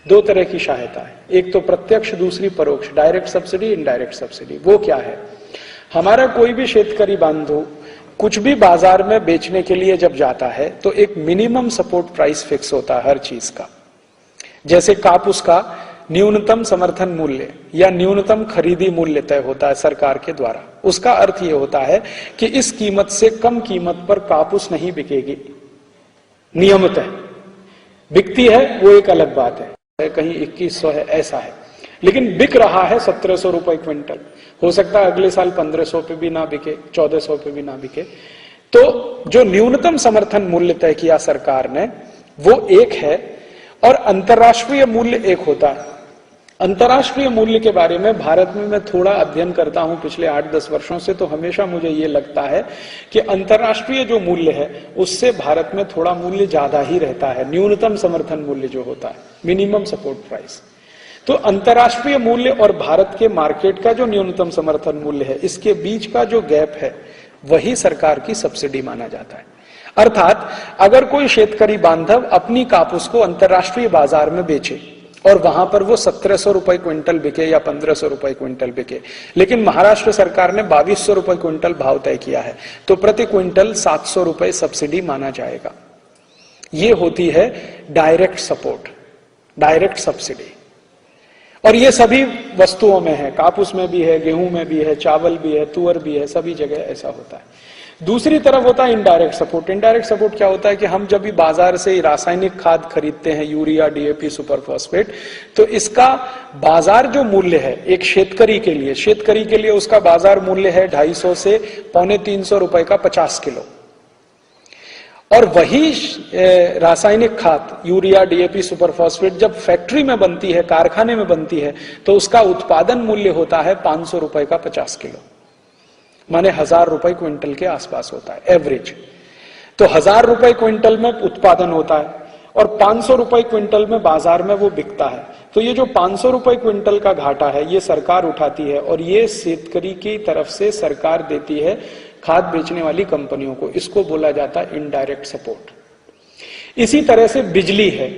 2 तरह की सहायता है, एक तो प्रत्यक्ष, दूसरी परोक्ष, डायरेक्ट सब्सिडी, इनडायरेक्ट सब्सिडी। वो क्या है? हमारा कोई भी शेतकरी बांधव कुछ भी बाजार में बेचने के लिए जब जाता है तो एक मिनिमम सपोर्ट प्राइस फिक्स होता है हर चीज का। जैसे कापूस का न्यूनतम समर्थन मूल्य या न्यूनतम खरीदी मूल्य तय होता है सरकार के द्वारा। उसका अर्थ यह होता है कि इस कीमत से कम कीमत पर कापूस नहीं बिकेगी। नियमतः बिकती है वो एक अलग बात है, कहीं 2100 है ऐसा है, लेकिन बिक रहा है 1700 रुपए क्विंटल। हो सकता है अगले साल 1500 पे भी ना बिके, 1400 पे भी ना बिके। तो जो न्यूनतम समर्थन मूल्य तय किया सरकार ने वो एक है, और अंतर्राष्ट्रीय मूल्य एक होता है। अंतर्राष्ट्रीय मूल्य के बारे में भारत में मैं थोड़ा अध्ययन करता हूं पिछले 8-10 वर्षों से, तो हमेशा मुझे ये लगता है कि अंतर्राष्ट्रीय जो मूल्य है उससे भारत में थोड़ा मूल्य ज्यादा ही रहता है। न्यूनतम समर्थन मूल्य जो होता है, मिनिमम सपोर्ट प्राइस, तो अंतर्राष्ट्रीय मूल्य और भारत के मार्केट का जो न्यूनतम समर्थन मूल्य है, इसके बीच का जो गैप है वही सरकार की सब्सिडी माना जाता है। अर्थात अगर कोई शेतकरी बांधव अपनी कापूस को अंतर्राष्ट्रीय बाजार में बेचे और वहां पर वो 1700 रुपए क्विंटल बिके या 1500 रुपए क्विंटल बिके, लेकिन महाराष्ट्र सरकार ने 2200 रुपए क्विंटल भाव तय किया है, तो प्रति क्विंटल 700 रुपए सब्सिडी माना जाएगा। ये होती है डायरेक्ट सपोर्ट, डायरेक्ट सब्सिडी। और ये सभी वस्तुओं में है, कापूस में भी है, गेहूं में भी है, चावल भी है, तुअर भी है, सभी जगह ऐसा होता है। दूसरी तरफ होता है इनडायरेक्ट सपोर्ट। इनडायरेक्ट सपोर्ट क्या होता है कि हम जब भी बाजार से रासायनिक खाद खरीदते हैं, यूरिया, डीएपी, सुपर फॉस्फेट, तो इसका बाजार जो मूल्य है एक शेतकरी के लिए उसका बाजार मूल्य है 250 से 250 रुपए का 50 किलो। और वही रासायनिक खाद यूरिया, डीएपी, सुपर फॉस्फेट जब फैक्ट्री में बनती है, कारखाने में बनती है, तो उसका उत्पादन मूल्य होता है 500 रुपए का 50 किलो, माने 1000 रुपए क्विंटल के आसपास होता है एवरेज। तो 1000 रुपए क्विंटल में उत्पादन होता है और 500 रुपए क्विंटल में बाजार में वो बिकता है। तो ये जो 500 रुपए क्विंटल का घाटा है ये सरकार उठाती है, और ये शेतकरी की तरफ से सरकार देती है खाद बेचने वाली कंपनियों को। इसको बोला जाता है इनडायरेक्ट सपोर्ट। इसी तरह से बिजली है,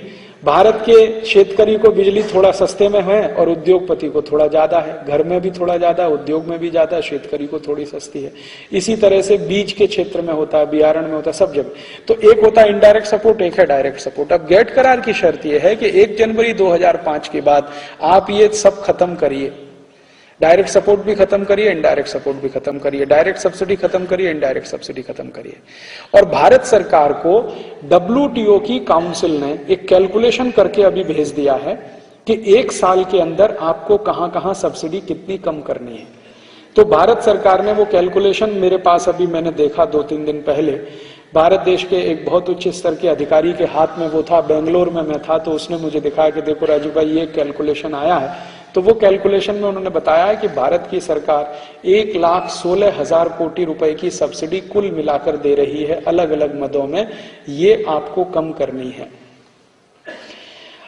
भारत के शेतकरी को बिजली थोड़ा सस्ते में है और उद्योगपति को थोड़ा ज्यादा है। घर में भी थोड़ा ज्यादा, उद्योग में भी ज्यादा, शेतकरी को थोड़ी सस्ती है। इसी तरह से बीज के क्षेत्र में होता है, बियारण में होता है, सब जगह। तो एक होता है इनडायरेक्ट सपोर्ट, एक है डायरेक्ट सपोर्ट। अब गेट करार की शर्त यह है कि 1 जनवरी 2005 के बाद आप ये सब खत्म करिए, डायरेक्ट सपोर्ट भी खत्म करिए, इनडायरेक्ट सपोर्ट भी खत्म करिए, डायरेक्ट सब्सिडी खत्म करिए, इनडायरेक्ट सब्सिडी खत्म करिए। और भारत सरकार को WTO की काउंसिल ने एक कैलकुलेशन करके अभी भेज दिया है कि 1 साल के अंदर आपको कहां कहां सब्सिडी कितनी कम करनी है। तो भारत सरकार ने वो कैलकुलेशन, मेरे पास अभी मैंने देखा 2-3 दिन पहले, भारत देश के एक बहुत उच्च स्तर के अधिकारी के हाथ में वो था, बेंगलोर में मैं था, तो उसने मुझे दिखाया कि देखो राजू भाई ये कैलकुलेशन आया है। तो वो कैलकुलेशन में उन्होंने बताया है कि भारत की सरकार 1,16,000 कोटी रुपए की सब्सिडी कुल मिलाकर दे रही है अलग अलग मदों में। ये आपको कम करनी है।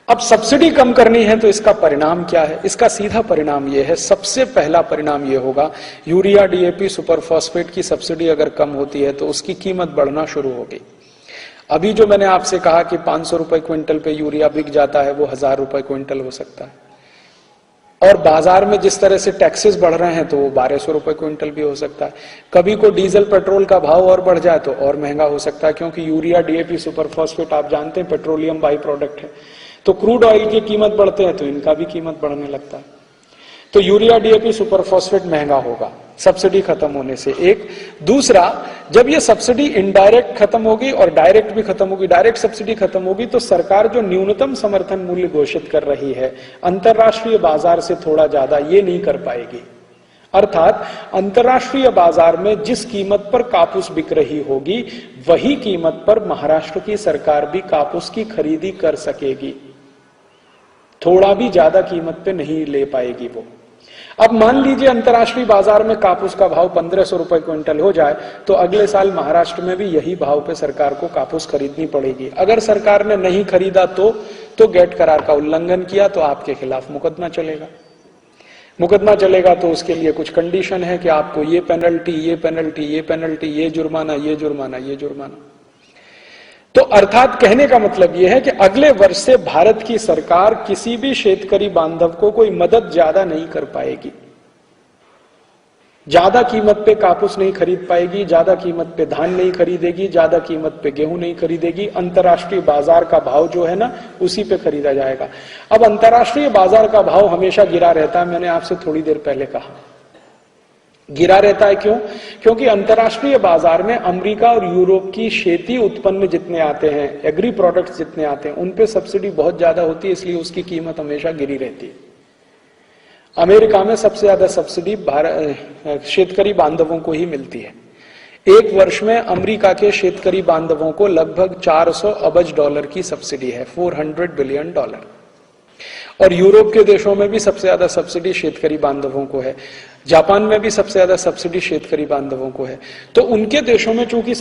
अब सब्सिडी कम करनी है तो इसका परिणाम क्या है? इसका सीधा परिणाम यह है, सबसे पहला परिणाम यह होगा, यूरिया, डीएपी, सुपर फॉस्फेट की सब्सिडी अगर कम होती है तो उसकी कीमत बढ़ना शुरू होगी। अभी जो मैंने आपसे कहा कि 500 रुपए क्विंटल पे यूरिया बिक जाता है, वो 1000 रुपए क्विंटल हो सकता है। और बाजार में जिस तरह से टैक्सेस बढ़ रहे हैं तो वो 1200 रुपए क्विंटल भी हो सकता है। कभी को डीजल पेट्रोल का भाव और बढ़ जाए तो और महंगा हो सकता है, क्योंकि यूरिया, डीएपी, सुपर फॉस्फेट आप जानते हैं पेट्रोलियम बाई प्रोडक्ट है। तो क्रूड ऑयल की कीमत बढ़ते हैं तो इनका भी कीमत बढ़ने लगता है। तो यूरिया, डीएपी, सुपर फॉस्फेट महंगा होगा सब्सिडी खत्म होने से। एक दूसरा, जब ये सब्सिडी इनडायरेक्ट खत्म होगी और डायरेक्ट भी खत्म होगी, डायरेक्ट सब्सिडी खत्म होगी, तो सरकार जो न्यूनतम समर्थन मूल्य घोषित कर रही है अंतरराष्ट्रीय बाजार से थोड़ा ज्यादा, ये नहीं कर पाएगी। अर्थात अंतरराष्ट्रीय बाजार में जिस कीमत पर कापूस बिक रही होगी वही कीमत पर महाराष्ट्र की सरकार भी कापूस की खरीदी कर सकेगी, थोड़ा भी ज्यादा कीमत पे नहीं ले पाएगी वो। अब मान लीजिए अंतरराष्ट्रीय बाजार में कापूस का भाव 1500 रुपए क्विंटल हो जाए, तो अगले साल महाराष्ट्र में भी यही भाव पे सरकार को कापूस खरीदनी पड़ेगी। अगर सरकार ने नहीं खरीदा तो गेट करार का उल्लंघन किया तो आपके खिलाफ मुकदमा चलेगा। मुकदमा चलेगा तो उसके लिए कुछ कंडीशन है कि आपको ये पेनल्टी, ये पेनल्टी, ये पेनल्टी, ये जुर्माना, ये जुर्माना, ये जुर्माना। तो अर्थात कहने का मतलब यह है कि अगले वर्ष से भारत की सरकार किसी भी शेतकरी बांधव को कोई मदद ज्यादा नहीं कर पाएगी। ज्यादा कीमत पे कापूस नहीं खरीद पाएगी, ज्यादा कीमत पे धान नहीं खरीदेगी, ज्यादा कीमत पे गेहूं नहीं खरीदेगी। अंतर्राष्ट्रीय बाजार का भाव जो है ना, उसी पे खरीदा जाएगा। अब अंतर्राष्ट्रीय बाजार का भाव हमेशा गिरा रहता है, मैंने आपसे थोड़ी देर पहले कहा। गिरा रहता है क्यों? क्योंकि अंतर्राष्ट्रीय बाजार में अमेरिका और यूरोप की खेती उत्पन्न जितने आते हैं, एग्री प्रोडक्ट्स जितने आते हैं, उन पे सब्सिडी बहुत ज्यादा होती है, इसलिए उसकी कीमत हमेशा गिरी रहती है। अमेरिका में सबसे ज्यादा सब्सिडी शेतकरी बांधवों को ही मिलती है। एक वर्ष में अमेरिका के शेतकरी बांधवों को लगभग 400 अरब डॉलर की सब्सिडी है, $400 बिलियन। और यूरोप के देशों में भी सबसे ज्यादा सब्सिडी शेतकरी बांधवों को है। जापान में भी सबसे ज्यादा सब्सिडी शेतकरी बांधवों को है। तो उनके देशों में चूंकि